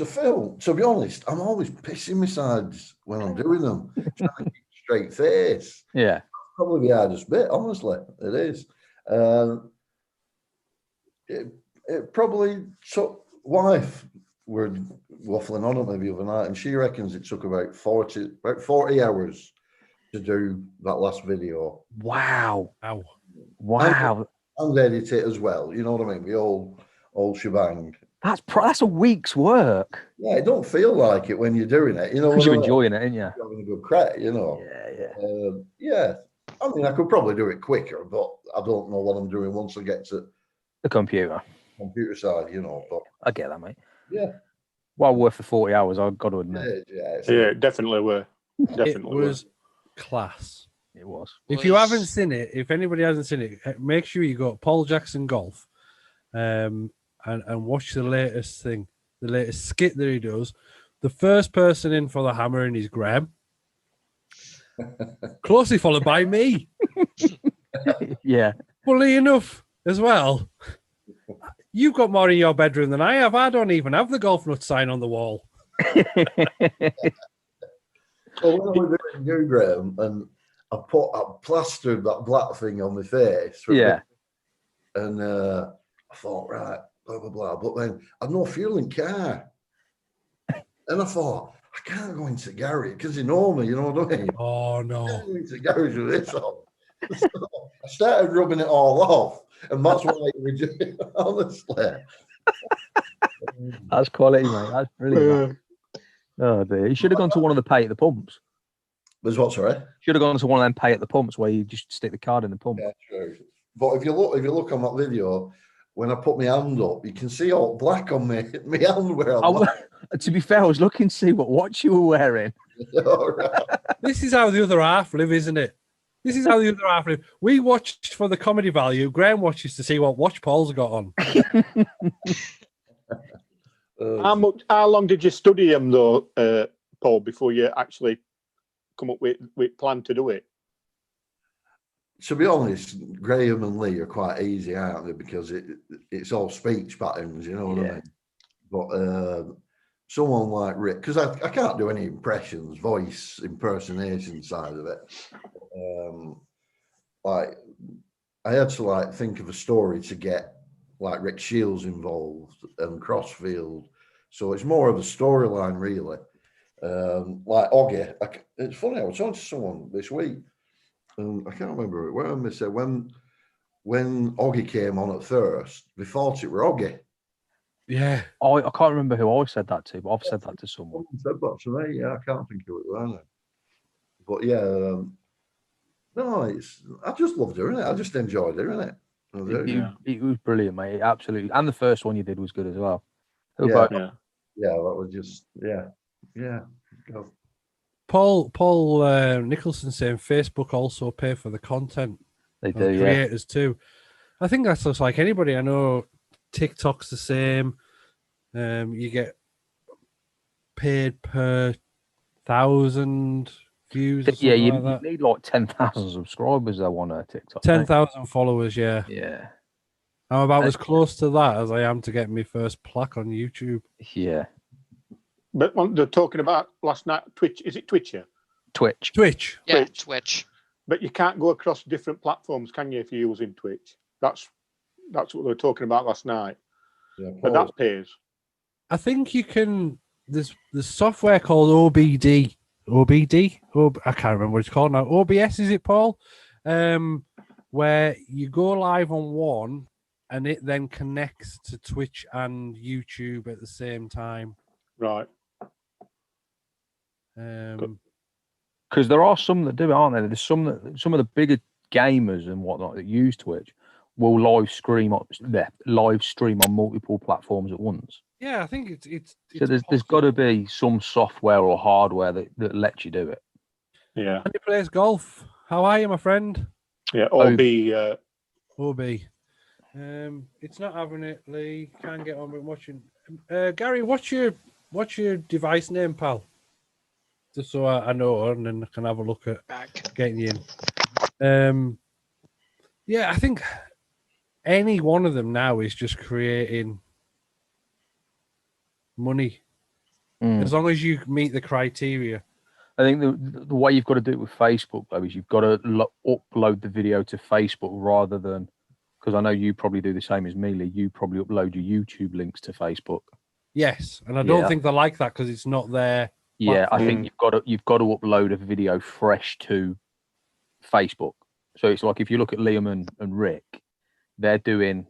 film, to be honest, I'm always pissing my sides when I'm doing them. Trying to keep a straight face. Yeah. Probably the hardest bit, honestly. It is. it probably took wife. We're waffling on it maybe the other night, and she reckons it took about 40 hours to do that last video. Wow. Wow. Wow. And edit it as well. You know what I mean? The whole shebang. That's a week's work. Yeah, it don't feel like it when you're doing it. You know, Because you're enjoying it, ain't you? You're having a good crack, you know. Yeah. I mean, I could probably do it quicker, but I don't know what I'm doing once I get to The computer side, you know. But I get that, mate. yeah. Well worth the 40 hours, I've got to admit. Yeah, definitely were. Definitely It was class. It was. If you haven't seen it, if anybody hasn't seen it, make sure you go Paul Jackson Golf, and watch the latest thing, the latest skit that he does. The first person in for the hammering is Graham, closely followed by me. Yeah. Funnily enough, as well, you've got more in your bedroom than I have. I don't even have the golf nut sign on the wall. Well, when I was doing you, Graham, and I plastered that black thing on my face. Yeah. And I thought, right, blah, blah, blah. But then I'd no fuel in car. And I thought, I can't go into Gary because you know me, you know what I mean? Oh, no. I can't go into Gary with this on. So I started rubbing it all off. And that's why we do, honestly. That's quality, mate. That's brilliant. Oh, dear. You should have gone to one of the pay at the pumps. There's what, sorry? Should have gone to one of them pay at the pumps where you just stick the card in the pump. Yeah, true. But if you look on that video, when I put my hand up, you can see all black on me hand where To be fair, I was looking to see what watch you were wearing. This is how the other half live, isn't it? This is how the other half live. We watched for the comedy value. Graham watches to see what watch Paul's got on. How long did you study them though, Paul, before you actually come up with plan to do it? To be honest, Graham and Lee are quite easy, aren't they? Because it's all speech patterns, you know what I mean? But someone like Rick, because I can't do any impressions, voice impersonation side of it. Like I had to think of a story to get like Rick Shields involved and Crossfield. So it's more of a storyline, really. Like Oggy, it's funny. I was talking to someone this week, and I can't remember where they said when Oggy came on at first, they thought it were Oggy. Yeah. I can't remember who I said that to, but I've said that to someone. Said that to me. Yeah, I can't think of it right now. But yeah, no, I just love doing it. I just enjoy doing it. It was brilliant, mate. Absolutely. And the first one you did was good as well. Yeah, that was just yeah. Paul Nicholson saying Facebook also pay for the content. They do, creators too. I think that's just like anybody. I know TikTok's the same. You get paid per 1,000 views. Yeah, you need like 10,000 subscribers though on TikTok. 10,000 followers, yeah. Yeah. I'm about as close to that as I am to getting my first plaque on YouTube. Yeah. But they're talking about last night, Twitch. Is it Twitch? Yeah? Twitch. Yeah, Twitch. But you can't go across different platforms, can you, if you're using Twitch? That's what they were talking about last night. Yeah, but that pays. I think you can. There's software called OBD. I can't remember what it's called now. OBS, is it, Paul? Where you go live on one, and it then connects to Twitch and YouTube at the same time. Right. Because there are some that do it, aren't there? There's some of the bigger gamers and whatnot that use Twitch will live stream on multiple platforms at once. Yeah, I think it's so there's got to be some software or hardware that lets you do it. Yeah. And he plays golf. How are you, my friend? Yeah, OB. It's not having it, Lee. Can't get on with watching. Gary, what's your device name, pal? Just so I know, and then I can have a look at getting you in. Yeah, I think any one of them now is just creating money. As long as you meet the criteria. I think the way you've got to do it with Facebook, though, is you've got to upload the video to Facebook rather than because I know you probably do the same as me, Lee. You probably upload your YouTube links to Facebook. Yes, and I don't think they like that because it's not their. Yeah, platform. I think you've got to upload a video fresh to Facebook. So it's like if you look at Liam and Rick, they're doing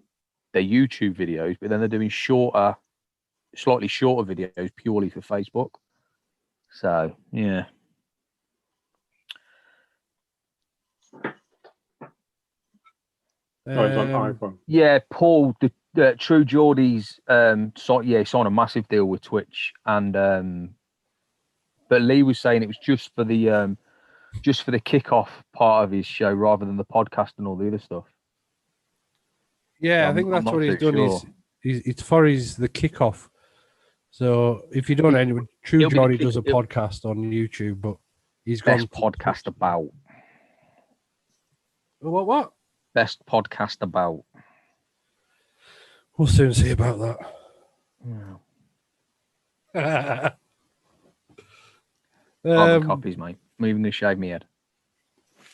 their YouTube videos, but then they're doing slightly shorter videos purely for Facebook. So yeah. Oh, it's on iPhone. Yeah, Paul, the True Geordie's he signed a massive deal with Twitch, and but Lee was saying it was just for the kickoff part of his show rather than the podcast and all the other stuff. Yeah, So I think that's I'm what he's not done. too It's for the kickoff. So if you don't know, True Geordie does a podcast on YouTube, but he's Best gone podcast about. What? Best podcast about. We'll soon see about that. Carbon copies, mate. I'm even going to shave my head.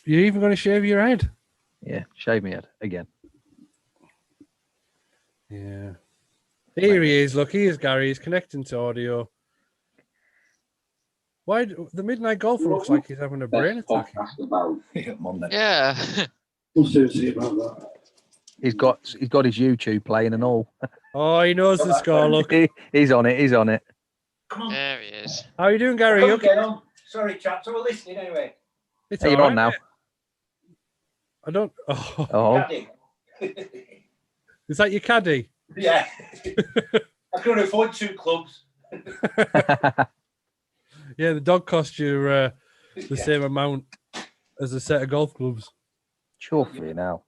You're even going to shave your head? Yeah, shave my head again. Yeah. Here he is. Look, here's Gary. He's connecting to audio. Why the Midnight Golfer looks like he's having a brain attack? Yeah. We'll soon see about that. He's got his YouTube playing and all. Oh, he knows the score. Look, he's on it. He's on it. There he is. How are you doing, Gary? You okay? Sorry, chaps. We're listening anyway. It's Hey, you're on now. I don't. Oh. Caddy. Is that your caddy? Yeah. I couldn't afford 2 clubs. Yeah, the dog cost you the same amount as a set of golf clubs. Sure for you now.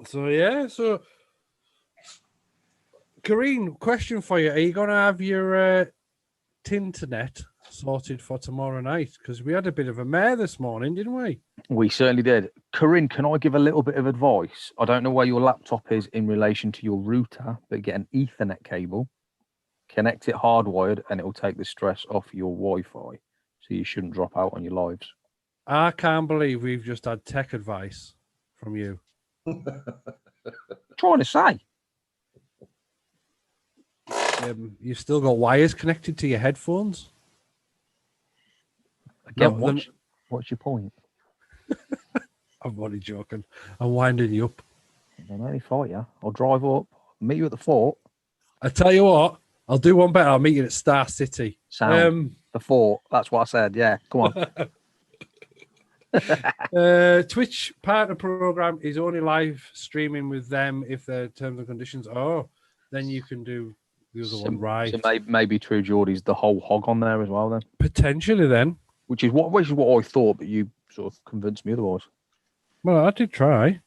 So yeah, Kareen, question for you: are you going to have your Tinternet sorted for tomorrow night? Because we had a bit of a mare this morning, didn't we? We certainly did. Corinne, can I give a little bit of advice? I don't know where your laptop is in relation to your router, but get an Ethernet cable, connect it hardwired, and it will take the stress off your Wi-Fi. So you shouldn't drop out on your lives. I can't believe we've just had tech advice from you. Trying to say. You've still got wires connected to your headphones. Again, what's your point? I'm only joking. I'm winding you up. I'm only fight you. I'll drive up, meet you at the fort. I tell you what, I'll do one better. I'll meet you at Star City. The fort. That's what I said. Yeah, come on. Twitch partner program is only live streaming with them if their terms and conditions are. Then you can do the other one right. So maybe True Geordie's the whole hog on there as well then. Potentially then. Which is what I thought, but you sort of convinced me otherwise. Well, I did try.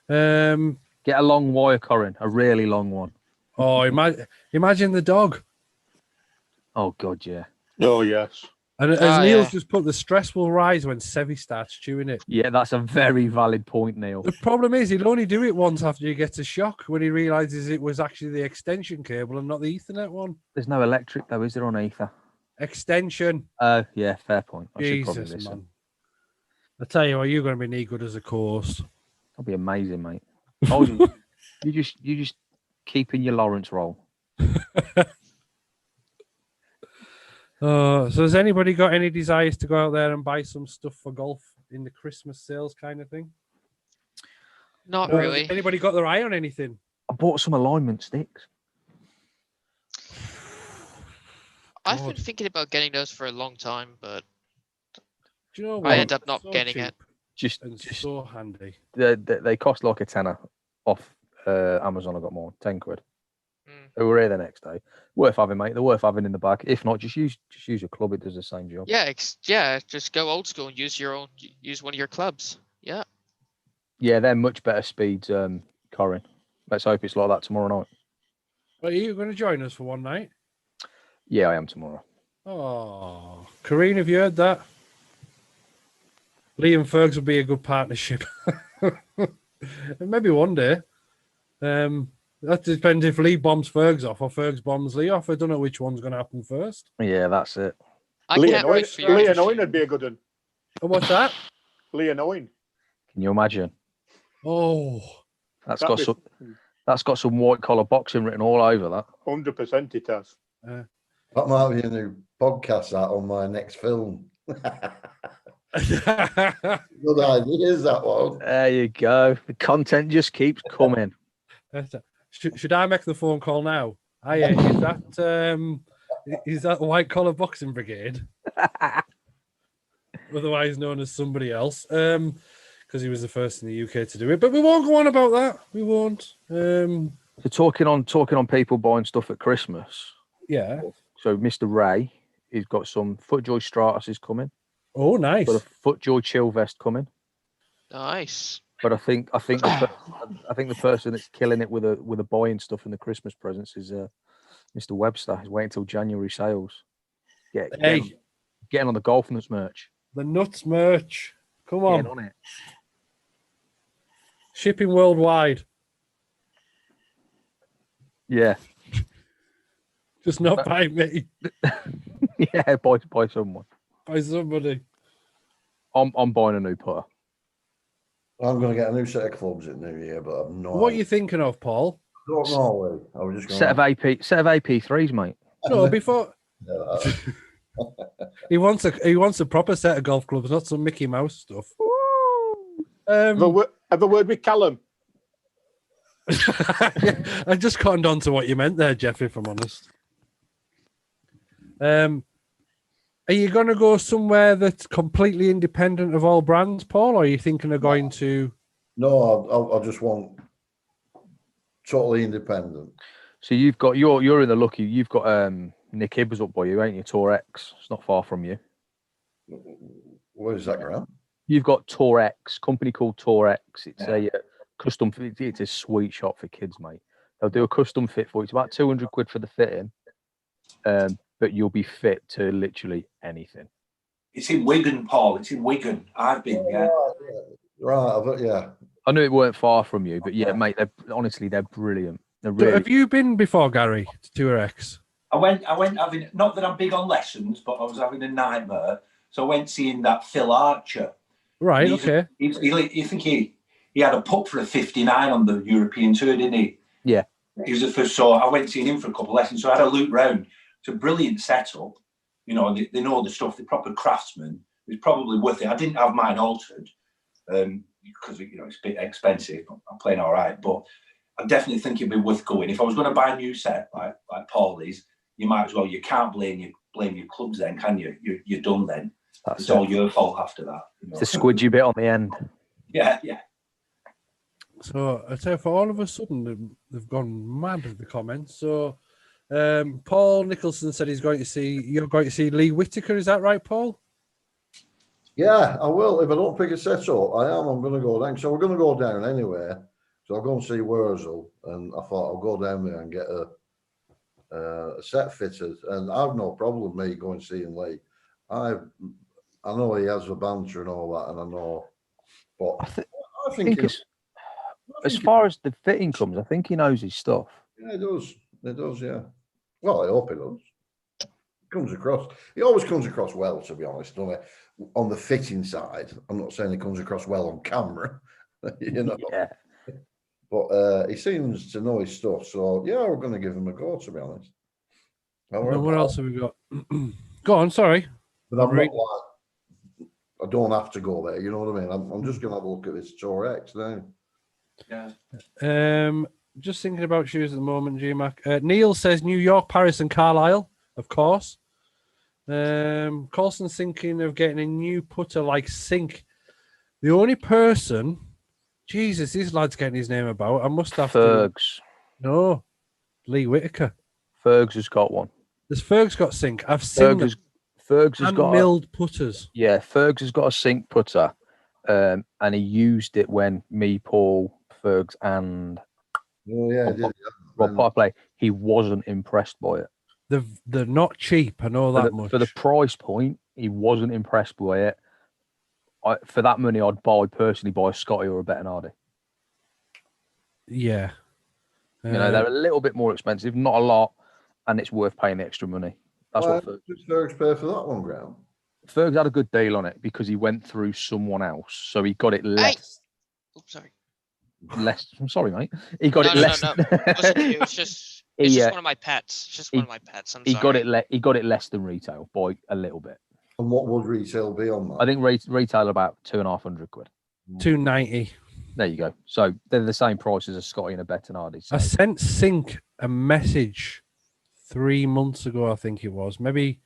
Get a long wire, Corin, a really long one. Oh, imagine the dog. Oh God, yeah. Oh yes. And as Neil's just put, the stress will rise when Sevi starts chewing it. Yeah, that's a very valid point, Neil. The problem is he'll only do it once after he gets a shock when he realizes it was actually the extension cable and not the Ethernet one. There's no electric though, is there, on Ether? Extension. Oh, yeah, fair point. I should probably Jesus, listen. man. I tell you what, you're going to be knee good as a course. That'll be amazing, mate. Told you, you just keep in your Lawrence role. So has anybody got any desires to go out there and buy some stuff for golf in the Christmas sales kind of thing? Not really. Anybody got their eye on anything? I bought some alignment sticks. I've been thinking about getting those for a long time, but do you know what? I end up not getting it. Just so handy. They cost like a tenner off Amazon. I got more, 10 quid. They were here the next day. Worth having, mate. They're worth having in the bag. If not, just use a club. It does the same job. Yeah, just go old school and use one of your clubs. Yeah. Yeah, they're much better speeds, Corin. Let's hope it's like that tomorrow night. Are you going to join us for one night? Yeah, I am tomorrow. Oh, Kareen, have you heard that? Lee and Fergs would be a good partnership. Maybe one day. That depends if Lee bombs Fergs off or Fergs bombs Lee off. I don't know which one's going to happen first. Yeah, that's it. Leon Owen would be a good one. Oh, what's that? Leon Owen. Can you imagine? Oh, That's That'd got be- some. That's got some white collar boxing written all over that. 100% it has. That might be a new podcast that on my next film. Good idea, is that one? There you go. The content just keeps coming. should I make the phone call now? Is that White Collar Boxing Brigade? Otherwise known as somebody else. Because he was the first in the UK to do it. But we won't go on about that. We won't. So talking on people buying stuff at Christmas. Yeah. So Mr. Ray, he's got some Footjoy Stratus is coming. Oh, nice. Got a Footjoy chill vest coming. Nice. But I think the person that's killing it with a buying stuff in the Christmas presents is Mr. Webster. He's waiting until January sales. Getting on the Golf Nuts merch. The Nuts merch. Come on. Getting on it. Shipping worldwide. Yeah. Just not by me. Yeah, by someone. By somebody. I'm buying a new putter. I'm going to get a new set of clubs at New Year, but I'm not. What are you thinking of, Paul? I don't know. I was just going Set of AP3s, mate. No, before Yeah, he wants a proper set of golf clubs, not some Mickey Mouse stuff. Have a word with Callum. I just cottoned on to what you meant there, Jeff, if I'm honest. Are you going to go somewhere that's completely independent of all brands, Paul, or are you thinking of going to... No, I just want totally independent. So you're in the lucky. You've got Nick Hibbs up by you, ain't you? Tour X. It's not far from you. Where's that ground? You've got Tour X, company called Tour X. It's a custom. It's a sweet shop for kids, mate. They'll do a custom fit for you. It's about 200 quid for the fitting, but you'll be fit to literally anything. It's in Wigan, Paul. It's in Wigan. I've been, yeah. Right, yeah. I knew it weren't far from you, but yeah, mate. They're brilliant. They're So really. have you been before, Gary, to Tour X? I went having, not that I'm big on lessons, but I was having a nightmare. So I went seeing that Phil Archer. Right, He's okay. You think he had a putt for a 59 on the European Tour, didn't he? Yeah. He was the first, so I went seeing him for a couple of lessons. So I had a loop round. It's a brilliant setup. You know, they know the stuff. They're proper craftsmen. It's probably worth it. I didn't have mine altered because it's a bit expensive. I'm playing all right, but I definitely think it'd be worth going. If I was going to buy a new set like Paulie's, you might as well. You can't blame your clubs then, can you? You're done then. It's all your fault after that. It's the squidgy bit on the end. Yeah. So I'd say for all of a sudden they've gone mad with the comments. So Paul Nicholson said you're going to see Lee Whittaker. Is that right, Paul? Yeah, I will. If I don't pick a set up, I'm going to go down. So we're going to go down anyway. So I'll go and see Wurzel, and I thought I'll go down there and get a set fitted. And I've no problem with me going to see him Lee. I know he has a banter and all that, and I know, but I think as far as the fitting comes, I think he knows his stuff. Yeah, it does. It does, yeah. Well, I hope it does. He always comes across well, to be honest, doesn't he? On the fitting side, I'm not saying he comes across well on camera, Yeah. But he seems to know his stuff. So, yeah, we're going to give him a go, to be honest. What else have we got? Go on, sorry. But I'm not like, I don't have to go there, you know what I mean? I'm just going to have a look at this Tour X now. Yeah. Just thinking about shoes at the moment, GMAC. Neil says New York, Paris, and Carlisle, of course. Coulson's thinking of getting a new putter like Sink. The only person, Jesus, this lad's getting his name about. I must have Fergs. No, Lee Whittaker. Fergs has got one. There's Fergs got Sink. I've seen Fergs has got milled putters. Yeah, Fergs has got a Sink putter, and he used it when me, Paul, Fergs, and Rob Potter played. He wasn't impressed by it. They're not cheap. I know that much. For the price point, he wasn't impressed by it. For that money, I'd personally buy a Scotty or a Bettinardi. Yeah. They're a little bit more expensive, not a lot, and it's worth paying the extra money. That's what Fergs pay for that one, Graham. Fergs had a good deal on it because he went through someone else, so he got it less. Oops, sorry. less. I'm sorry, mate. He got No, it no, less. no, no. It wasn't you. It's just one of my pets. It's just one of my pets. I'm He sorry. He got it less than retail by a little bit. And what would retail be on that? I think retail about £250 quid. 290. There you go. So they're the same price as a Scotty and a Bettinardi. So. I sent Sync a message 3 months ago, I think it was. Maybe,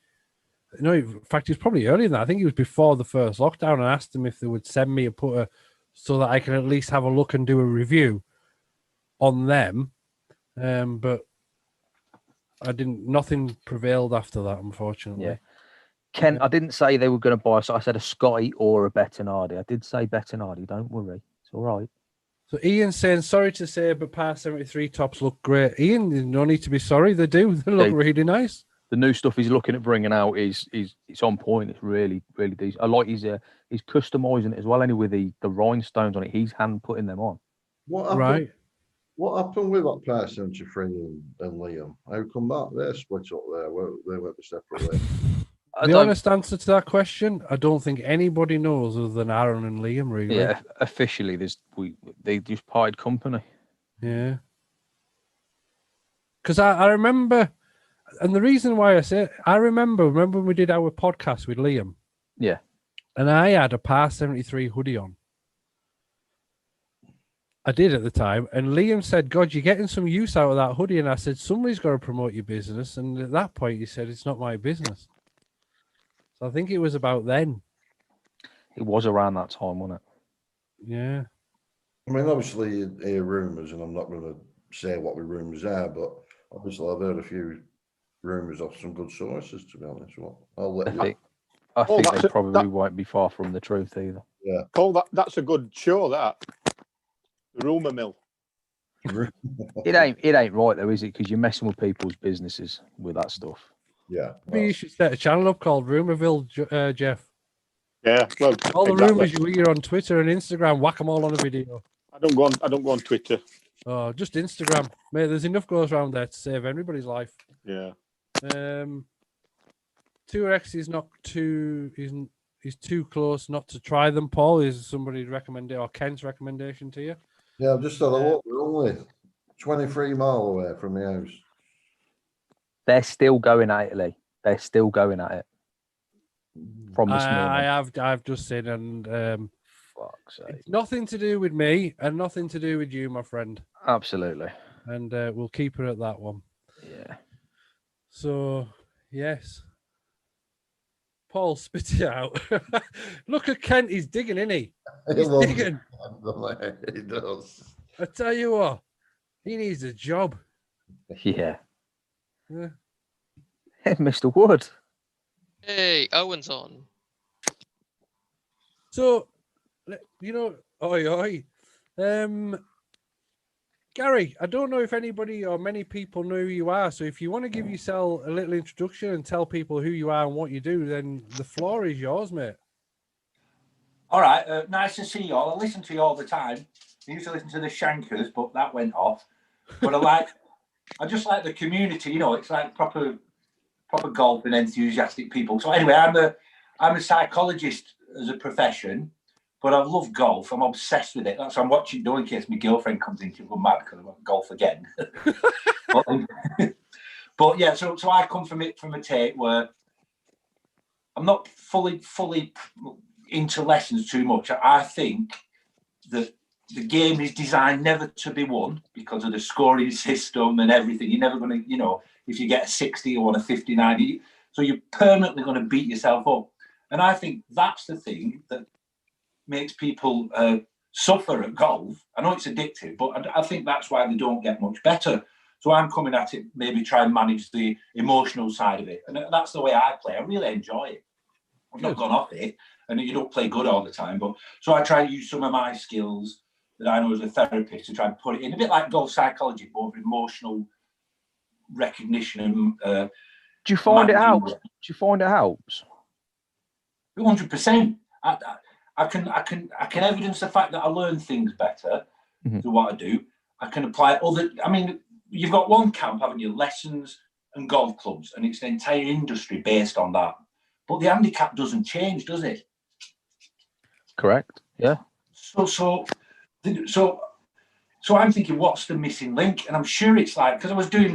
no, in fact, it was probably earlier than that. I think it was before the first lockdown, and asked them if they would send me a putter so that I can at least have a look and do a review on them. But I didn't. Nothing prevailed after that, unfortunately. Yeah. Ken, I didn't say they were going to buy. So I said a Scotty or a Bettinardi. I did say Bettinardi. Don't worry, it's all right. So Ian's saying, sorry to say, but Par 73 tops look great. Ian, you no need to be sorry. They do. They look really nice. The new stuff he's looking at bringing out is it's on point. It's really, really decent. I like he's customizing it as well. Anyway, the rhinestones on it, he's hand putting them on. What happened with that Par 73 and Liam? How come that they're split up there? They went a separate way. The honest answer to that question, I don't think anybody knows other than Aaron and Liam, really. Yeah, officially, they just parted company. Yeah. Because I remember, and the reason why I say it, remember when we did our podcast with Liam? Yeah. And I had a Par 73 hoodie on. I did at the time. And Liam said, God, you're getting some use out of that hoodie. And I said, somebody's got to promote your business. And at that point, he said, it's not my business. So I think it was about then. It was around that time, wasn't it? Yeah. I mean, obviously, you hear rumours, and I'm not going to say what the rumours are, but obviously, I've heard a few rumours off some good sources, to be honest. Well, I'll let you. I think they probably won't be far from the truth either. Yeah. Paul, that's a good show, that. The rumour mill. It ain't right, though, is it? Because you're messing with people's businesses with that stuff. Yeah. Maybe you should set a channel up called Rumourville, Jeff. Yeah, well, all the rumours you hear on Twitter and Instagram, whack them all on a video. I don't go on Twitter. Oh, just Instagram, mate. There's enough goes around there to save everybody's life. Yeah. 2X is not too. He's too close not to try them. Paul, is somebody's recommendation or Ken's recommendation to you? Yeah, I've just had a look. We're only 23 miles away from the house. They're still going at it, Lee. They're still going at it. From this morning. I've just seen, and fuck's sake. It's nothing to do with me and nothing to do with you, my friend. Absolutely. And we'll keep it at that one. Yeah. So yes. Paul, spit it out. Look at Kent, he's digging, isn't he? He's digging. He does. I tell you what, he needs a job. Yeah. Mr. Wood. Hey, Owen's on. So, oi. Gary, I don't know if anybody or many people know who you are. So if you want to give yourself a little introduction and tell people who you are and what you do, then the floor is yours, mate. All right. Nice to see you all. I listen to you all the time. I used to listen to the Shankers, but that went off. But I just like the community. It's like proper golf and enthusiastic people. So anyway, I'm a psychologist as a profession, but I love golf. I'm obsessed with it. That's why I'm watching in case my girlfriend comes in, she'll go mad because I want golf again. but yeah, so I come from a take where I'm not fully into lessons too much. I think that the game is designed never to be won because of the scoring system and everything. You're never going to, if you get a 60 or a 59, so you're permanently going to beat yourself up. And I think that's the thing that makes people suffer at golf. I know it's addictive, but I think that's why they don't get much better. So I'm coming at it, maybe try and manage the emotional side of it. And that's the way I play. I really enjoy it. I've not gone off it, and you don't play good all the time. But so I try to use some of my skills that I know as a therapist to try and put it in a bit like golf psychology, but emotional recognition. And do you find it helps? 100%. I can evidence the fact that I learn things better through what I do. I can apply you've got one camp, haven't you? Lessons and golf clubs, and it's an entire industry based on that. But the handicap doesn't change, does it? Correct. Yeah. So So I'm thinking, what's the missing link? And I'm sure it's like, because I was doing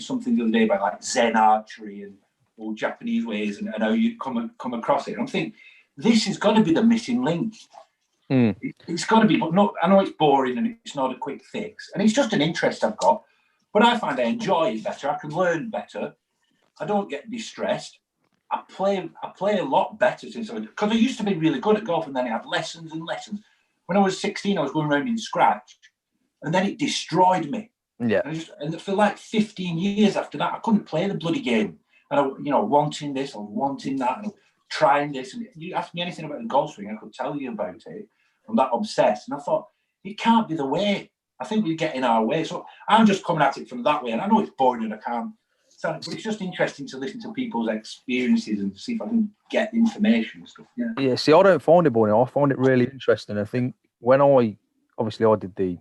something the other day about like Zen archery and all Japanese ways, and how you come across it. And I'm thinking, this is got to be the missing link. It's got to be, but not. I know it's boring and it's not a quick fix, and it's just an interest I've got. But I find I enjoy it better. I can learn better. I don't get distressed. I play a lot better since because I used to be really good at golf, and then I had lessons and lessons. When I was 16, I was going around in scratch, and then it destroyed me. Yeah. And for like 15 years after that, I couldn't play the bloody game. And I, wanting this, or wanting that, and trying this. And you ask me anything about the golf swing, I could tell you about it. I'm that obsessed. And I thought, it can't be the way. I think we get in our way. So I'm just coming at it from that way. And I know it's boring and I can't. But it's just interesting to listen to people's experiences and see if I can get information and stuff. Yeah. See, I don't find it boring. I find it really interesting. I think when I did the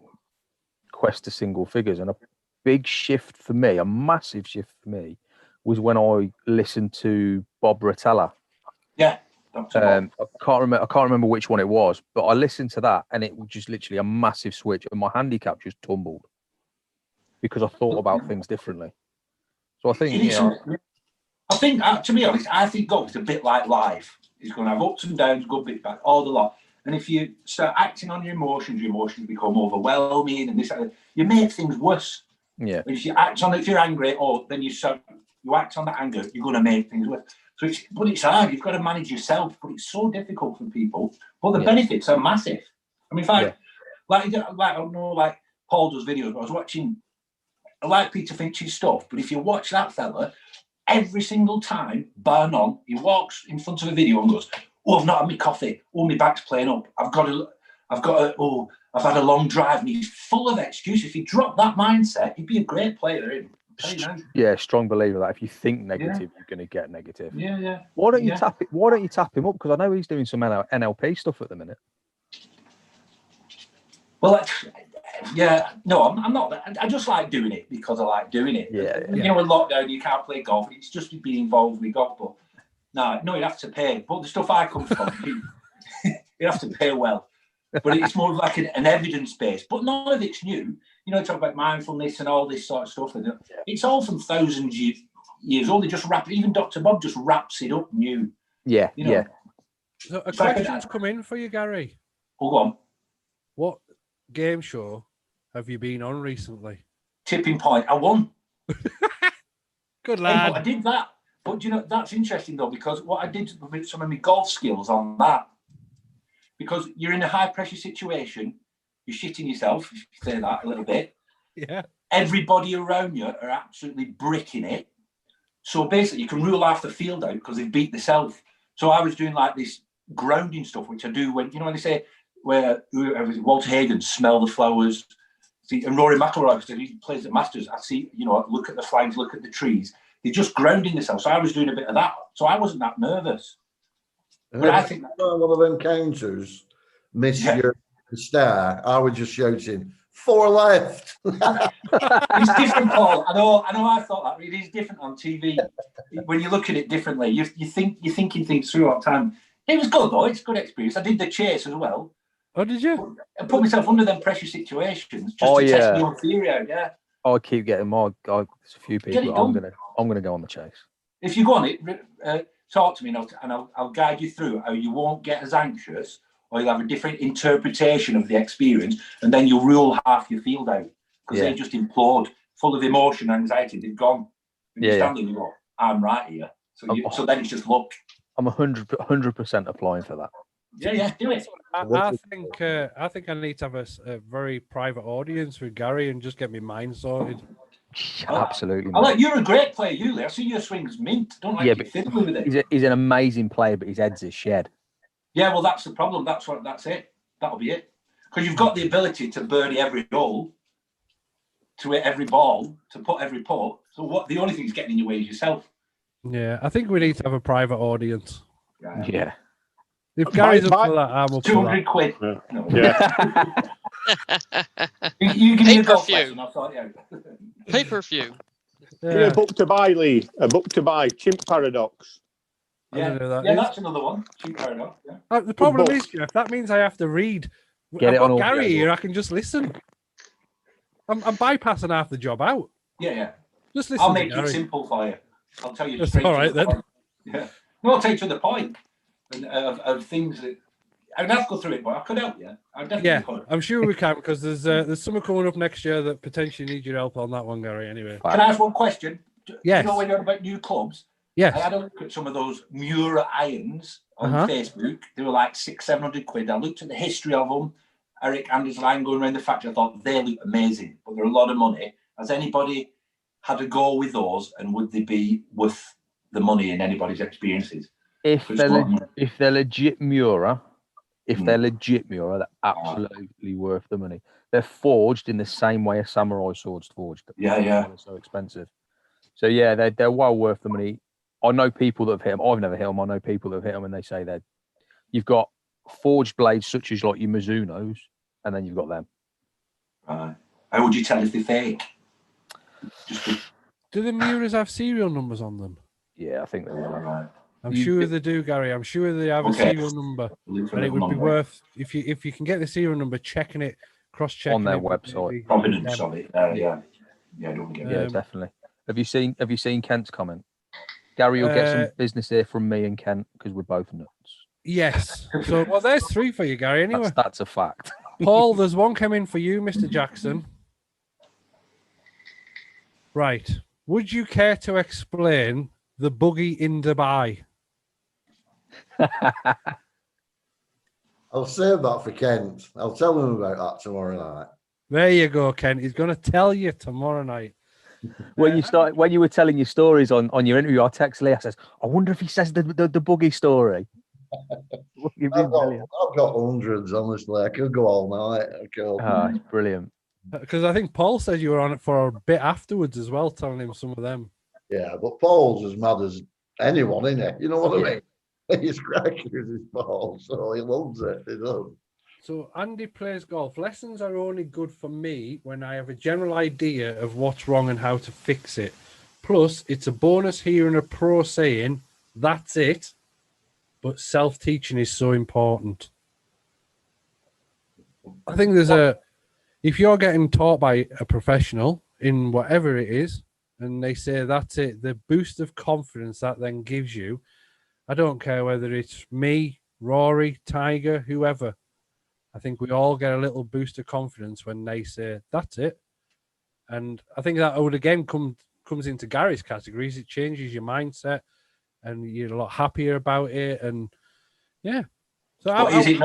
quest to single figures, and a big shift for me, a massive shift for me, was when I listened to Bob Rotella. Yeah. I can't remember which one it was, but I listened to that, and it was just literally a massive switch, and my handicap just tumbled because I thought about things differently. So I think, I think, to be honest, I think golf is a bit like life. It's going to have ups and downs, good bits, bad, all the lot. And if you start acting on your emotions become overwhelming, and this, you make things worse. Yeah. If you act on it, if you're angry, then you act on that anger, you're going to make things worse. So it's hard. You've got to manage yourself, but it's so difficult for people. But the benefits are massive. I mean, I don't know, like Paul does videos, but I was watching. I like Peter Finch's stuff, but if you watch that fella, every single time, bar none, he walks in front of a video and goes, "Oh, I've not had my coffee. Oh, my back's playing up. I've had a long drive," and he's full of excuses. If he dropped that mindset, he'd be a great player. Yeah, strong believer that if you think negative, you're going to get negative. Yeah. Why don't you tap it? Why don't you tap him up? Because I know he's doing some NLP stuff at the minute. Well, no, I'm not. I just like doing it because I like doing it. Yeah. You know, in lockdown, you can't play golf. It's just being involved with golf. But no, you have to pay. But the stuff I come from, you have to pay well. But it's more like an evidence base. But none of it's new. You know, talk about mindfulness and all this sort of stuff. It's all from thousands of years old. They just even Dr. Bob just wraps it up new. Yeah, you know? So a question's come in for you, Gary. Oh, go on. What game show have you been on recently? Tipping Point. I won. Good lad. I did that. But, that's interesting, though, because what I did with some of my golf skills on that, because you're in a high-pressure situation, you're shitting yourself, if you say that a little bit. Yeah. Everybody around you are absolutely bricking it. So basically, you can rule half the field out because they've beat themselves. So I was doing like this grounding stuff, which I do when they say, where Walter Hagen, smell the flowers. See, and Rory McIlroy, because he plays at Masters, I see, look at the flags, look at the trees. They're just grounding themselves. So I was doing a bit of that. So I wasn't that nervous. But I think one of them counters miss your star. I was just shouting 4 left. It's different, Paul. I know. I thought that it is different on TV when you look at it differently. You're thinking things through all the time. It was good though. It's a good experience. I did the chase as well. Oh, did you? I put myself under them pressure situations just to test your theory out. Yeah. I keep getting more. There's a few people. I'm gonna go on the chase. If you go on it, talk to me and I'll guide you through how you won't get as anxious, or you'll have a different interpretation of the experience, and then you'll rule half your field out because they just implode, full of emotion, anxiety. They've gone. When you're standing, you go, "I'm right here." So then it's just luck. I'm 100% applying for that. Yeah, do it. I think I need to have a very private audience with Gary and just get my mind sorted. Absolutely. You're a great player, Lee. I see your swing's mint. Don't like you fiddling with it. He's an amazing player, but his head's a shed. Yeah, well, that's the problem. That's it. That'll be it. Because you've got the ability to birdie every hole, to hit every ball, to put every putt. So the only thing that's getting in your way is yourself. Yeah, I think we need to have a private audience. Yeah. If Gary's up for that, I'm up for that. 200 quid. Yeah. No. Yeah. You give me a golf lesson, I'll sort it out. Pay-per-view. Yeah. A book to buy, Lee. A book to buy. Chimp Paradox. Yeah, that's another one. Chimp Paradox. Yeah. The problem is, Jeff, that means I have to read. Get I've it got on Gary here. I can just listen. I'm bypassing half the job out. Yeah. Just listen. I'll make to Gary. it simple for you. I'll tell you That's straight all to right the then. point. Yeah. No, I'll take you to the point of things that I'd have to go through it, but I could help you. I definitely could. I'm sure we can because there's something coming up next year that potentially needs your help on that one, Gary. Anyway, Can I ask one question? Yes. You know when you're about new clubs? Yes. I had a look at some of those Mura irons on Uh-huh. Facebook. They were like 600-700 quid. I looked at the history of them. Eric Anders line going around the factory. I thought they look amazing, but they're a lot of money. Has anybody had a go with those, and would they be worth the money in anybody's experiences? If they're legit Mura, they're absolutely worth the money. They're forged in the same way a samurai sword's forged. Yeah. They're so expensive. So yeah, they're well worth the money. I know people that have hit them. I've never hit them. I know people that have hit them, and they say that you've got forged blades such as like your Mizunos, and then you've got them. How would you tell if they're fake? Do the Muras have serial numbers on them? Yeah, I think they will. Right. I'm sure they do, Gary. I'm sure they have a serial number, and it would be worth if you can get the serial number, checking it, cross-checking on their it website. Provenance of it. Don't get Yeah, definitely. Have you seen Kent's comment? Gary will get some business here from me and Kent because we're both nuts. Yes. So there's 3 for you, Gary. Anyway, that's a fact. Paul, there's one coming for you, Mr. Jackson. Right. Would you care to explain the buggy in Dubai? I'll save that for Kent. I'll tell him about that tomorrow night. There you go, Kent. He's going to tell you tomorrow night. When you were telling your stories on your interview, I text Lee. I says, I wonder if he says the buggy story. I've got hundreds, honestly. I could go all night. It's brilliant. Because I think Paul said you were on it for a bit afterwards as well, telling him some of them. Yeah, but Paul's as mad as anyone, isn't it? You know what I mean? He's cracking with his ball, so he loves it. He does. So Andy plays golf. Lessons are only good for me when I have a general idea of what's wrong and how to fix it. Plus, it's a bonus hearing a pro saying, that's it. But self-teaching is so important. I think if you're getting taught by a professional in whatever it is, and they say that's it, the boost of confidence that then gives you, I don't care whether it's me, Rory, Tiger, whoever. I think we all get a little boost of confidence when they say, that's it. And I think that would again comes into Gary's categories. It changes your mindset and you're a lot happier about it. And yeah. So is it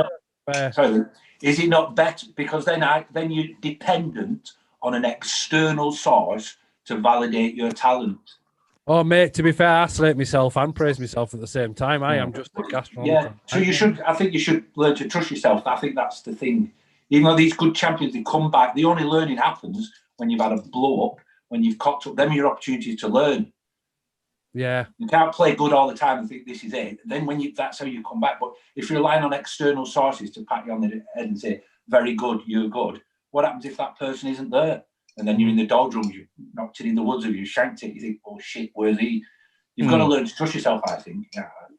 not better? Because then you're dependent on an external source to validate your talent. Oh, mate, to be fair, I slate myself and praise myself at the same time. I am just a gastronomical. Yeah, so I think you should learn to trust yourself. I think that's the thing. Even though these good champions, they come back, the only learning happens when you've had a blow up, when you've cocked up. Them are your opportunities to learn. Yeah. You can't play good all the time and think this is it. Then that's how you come back. But if you're relying on external sources to pat you on the head and say, very good, you're good, what happens if that person isn't there? And then you're in the doldrums, you knocked it in the woods, or you shanked it, you think, oh shit, where's he? You've got to learn to trust yourself, I think.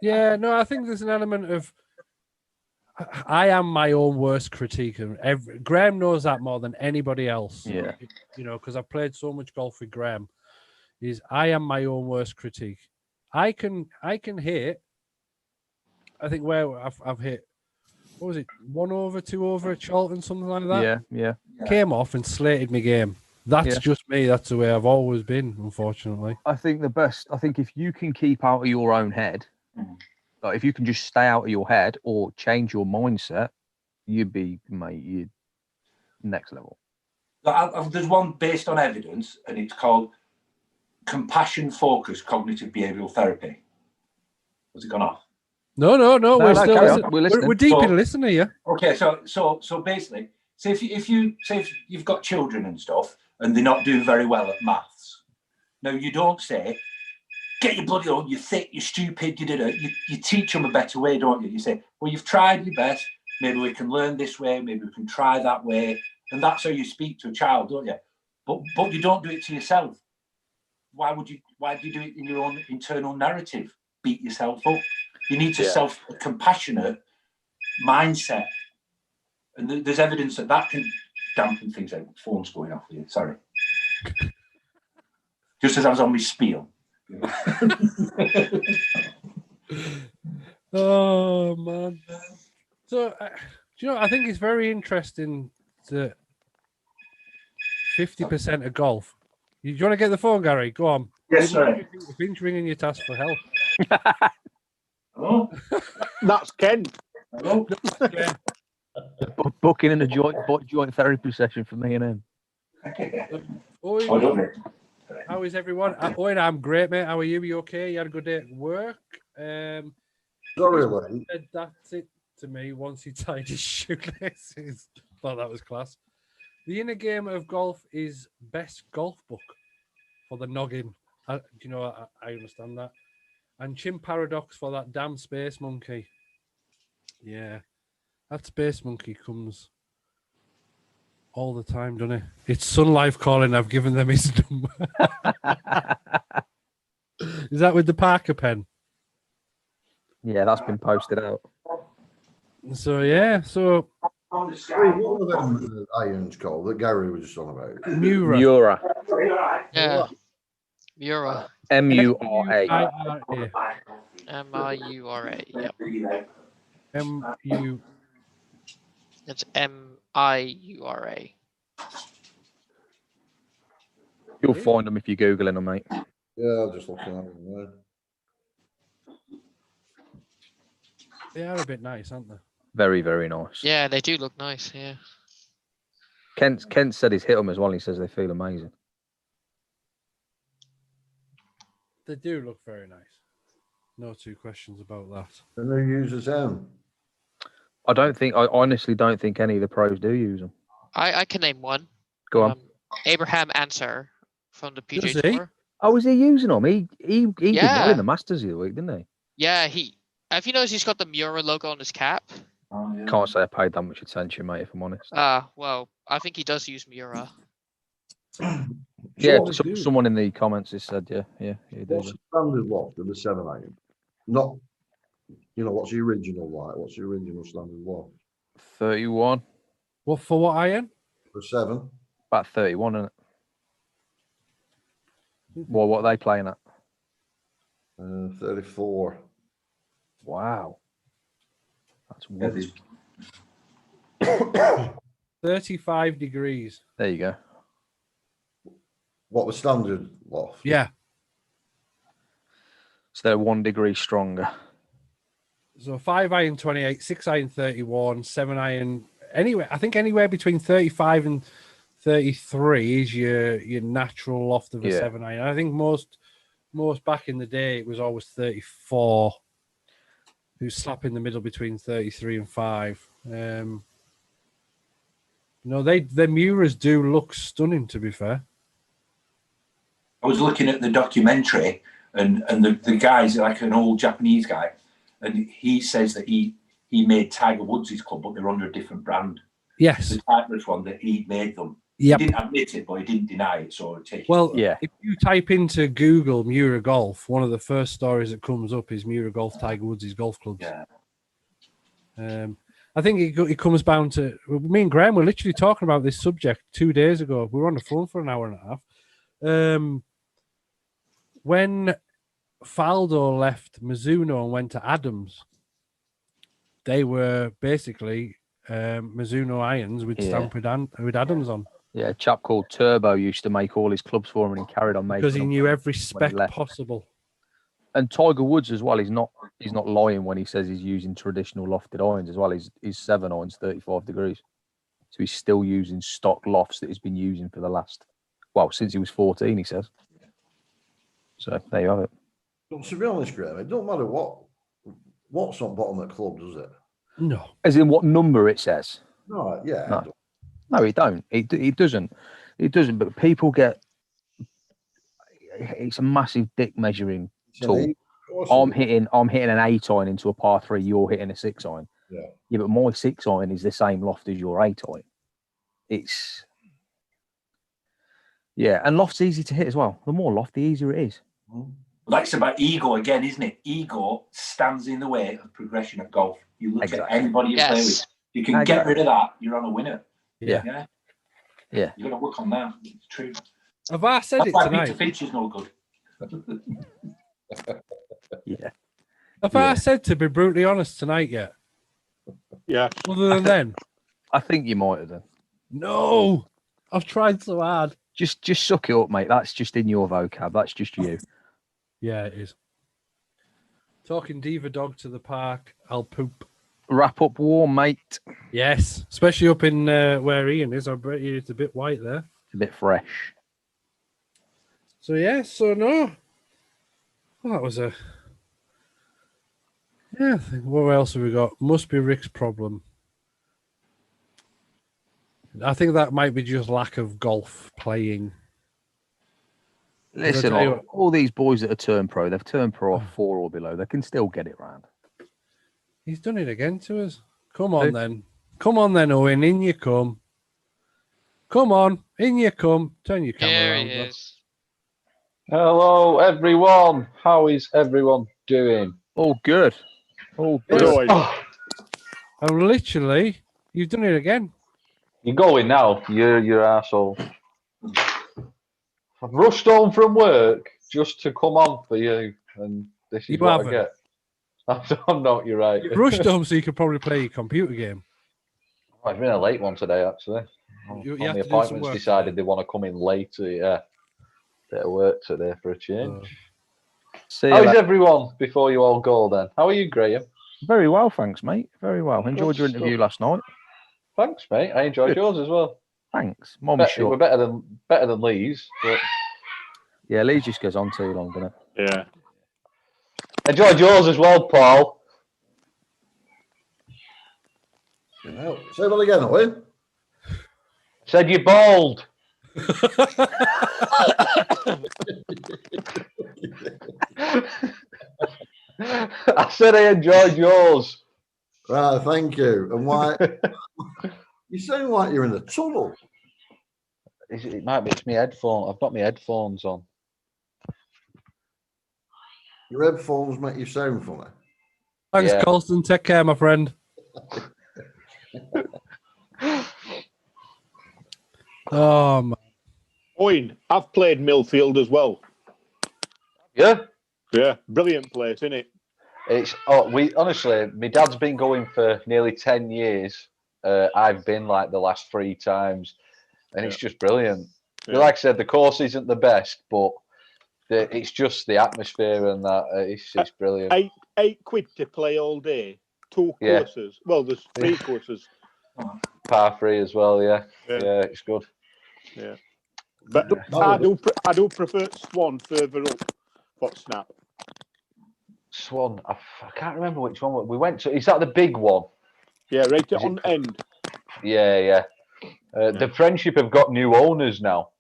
Yeah, no, I think there's an element of I am my own worst critique. Graham knows that more than anybody else. Yeah. You know, because I've played so much golf with Graham. I am my own worst critique. I can hit. I think where I've hit, what was it, 1 over, 2 over at Charlton, something like that. Yeah. Came off and slated my game. That's just me. That's the way I've always been, unfortunately. I think if you can keep out of your own head, like if you can just stay out of your head or change your mindset, you'd be, mate, you'd next level. There's one based on evidence, and it's called compassion-focused cognitive behavioural therapy. Has it gone off? No. We're still listening. We're deep in listening here. Okay, so basically, say if you've got children and stuff, and they're not doing very well at maths. Now you don't say, "Get your bloody on, you're thick, you're stupid, you did it." You teach them a better way, don't you? You say, "Well, you've tried your best. Maybe we can learn this way. Maybe we can try that way." And that's how you speak to a child, don't you? But you don't do it to yourself. Why do you do it in your own internal narrative? Beat yourself up. You need to a compassionate mindset, and there's evidence that dampen things out. Phone's going off here. Sorry. Just as I was on my spiel. Oh man! So, do you know? I think it's very interesting that 50% of golf. You want to get the phone, Gary? Go on. Yes, sorry. Finch ringing your task for help. Hello? That's Ken. Hello? Booking in a joint therapy session for me and him. Owen, how is everyone? Owen, I'm great, mate. How are you? You okay? You had a good day at work? Sorry, he said that's it to me once he tied his shoelaces. Thought that was class. The inner game of golf is best golf book for the noggin. Do you know? I understand that. And Chim Paradox for that damn Space Monkey. Yeah, that Space Monkey comes all the time, doesn't it? It's Sun Life calling. I've given them his number. Is that with the Parker pen? Yeah, that's been posted out. So yeah, so what were them irons called that Gary was just on about? Mura. Yeah. Mura. M-U-R-A. M-I-U-R-A. Yep. M-U. It's M-I-U-R-A. You'll find them if you're Googling them, mate. Yeah, I'll just looking at them there. They are a bit nice, aren't they? Very, very nice. Yeah, they do look nice. Yeah. Kent said he's hit them as well. He says they feel amazing. They do look very nice. No two questions about that. And who uses them? I honestly don't think any of the pros do use them. I can name one. Go on. Abraham Answer from the PGA Does he? Tour. Oh, is he using them? He did well Yeah. in the Masters the other week, didn't he? Yeah, have you noticed he's got the Mura logo on his cap? Oh, yeah. Can't say I paid that much attention, mate, if I'm honest. Well, I think he does use Mura. Yeah, So someone in the comments has said, yeah, he what's does. the standard loft of the 7-iron? Not, what's the original like? What's the original standard loft? 31. What for? What iron? For 7? About 31, isn't it? Well, what are they playing at? 34. Wow. That's Yeah, weird. 35 degrees. There you go. What was standard loft? Yeah. So they're 1 degree stronger. So 5 iron 28, 6 iron 31, 7 iron anywhere between 35 and 33 is your natural loft of a 7 iron. I think most back in the day it was always 34. Who's slap in the middle between 33 and 5. Their Muras do look stunning, to be fair. I was looking at the documentary, and the guy's like an old Japanese guy, and he says that he made Tiger Woods' club, but they're under a different brand. Yes. The Titleist one that he made them. Yep. He didn't admit it, but he didn't deny it. So if you type into Google Mura Golf, one of the first stories that comes up is Mura Golf, Tiger Woods' golf clubs. Yeah. I think it comes down to me and Graham were literally talking about this subject 2 days ago. We were on the phone for an hour and a half. When Faldo left Mizuno and went to Adams, they were basically Mizuno irons with stamped with Adams on. Yeah, a chap called Turbo used to make all his clubs for him, and he carried on making because he them knew every spec left. possible. And Tiger Woods as well. He's not lying when he says he's using traditional lofted irons as well. His 7 irons 35 degrees, so he's still using stock lofts that he's been using for the last since he was 14. He says. So there you have it. But to be honest, Graham, it don't matter what's on bottom of the club, does it? No. As in what number it says. No, yeah. No, it don't. It doesn't. It doesn't. But people get. It's a massive dick measuring tool. I'm hitting an 8 iron into a par 3. You're hitting a 6 iron. Yeah, but my 6 iron is the same loft as your 8 iron. It's. Yeah, and loft's easy to hit as well. The more loft, the easier it is. That's about ego again, isn't it? Ego stands in the way of progression at golf. You look at anybody you play with. You can get rid of that, you're on a winner. Yeah. Yeah. You've got to work on that. It's true. Have I said That's it why Peter tonight? Finch is no good. Yeah. Have Yeah. I said to be brutally honest tonight yet? Yeah. Other than then? I think you might have done. No. I've tried so hard. Just suck it up, mate. That's just in your vocab. That's just you. Yeah, it is. Talking diva dog to the park. I'll poop. Wrap up warm, mate. Yes, especially up in where Ian is. I bet you it's a bit white there. It's a bit fresh. So yes, so no. Well, that was a. Yeah, I think, what else have we got? Must be Rick's problem. I think that might be just lack of golf playing. Listen, all these boys that are turned pro, they've turned pro off 4 or below. They can still get it round. He's done it again to us. Come on then. Come on then, Owen. In you come. Come on. In you come. Turn your camera There around. he though. is. Hello, everyone. How is everyone doing? All good. All Yes. good. Oh, And literally, you've done it again. you're going now, you arsehole. I've rushed home from work just to come on for you, and this is You what haven't. I get. I'm not, you're right. You've rushed home so you could probably play your computer game. Oh, it's been a late one today, actually. You On have the to do some appointments work decided today. they want to come in later, yeah. Bit of work today for a change. See you How is later. everyone before you all go then? How are you, Graham? Very well, thanks, mate. Very well. Enjoyed your interview last night. Thanks, mate. I enjoyed Good. yours as well. Thanks. Mom We're short. better than Lee's, but Yeah, Lee just goes on too long, doesn't it? Yeah. enjoyed yours as well, Paul. You know. Say that again, Owen. Said you're bald. I said I enjoyed yours. Right, thank you. And why? You sound like you're in a tunnel. It might be it's my headphone. I've got my headphones on. Your headphones make you sound funny. Thanks, Yeah. Colston. Take care, my friend. Oh, man. Owen, I've played Millfield as well. Yeah. Yeah, brilliant place, isn't it? It's we honestly, my dad's been going for nearly 10 years. I've been like the last 3 times, and it's just brilliant. Yeah. Like I said, the course isn't the best, but it's just the atmosphere and that. It's brilliant. £8 to play all day. 2 Yeah. courses. Well, there's 3 courses. Par 3 as well. Yeah, Yeah. it's good. Yeah. But I do prefer Swan further up for Snap. Swan, I can't remember which one we went to. Is that the big one? Yeah, right Is on the end. Yeah. The Friendship have got new owners now.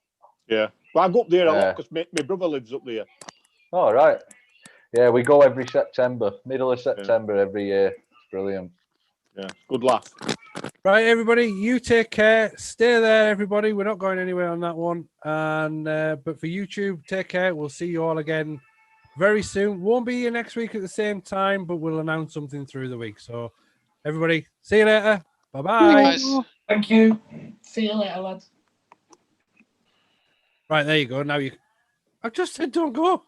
Yeah. Well, I go up there a lot because my brother lives up there. All right. Yeah, we go every September, middle of September every year. It's brilliant. Yeah, good laugh. Right, everybody, you take care. Stay there, everybody. We're not going anywhere on that one. And but for YouTube, take care. We'll see you all again very soon. Won't be here next week at the same time, but we'll announce something through the week. So, everybody, see you later. Bye-bye. Guys. Thank you. See you later, lads. Right, there you go. Now you... I just said don't go.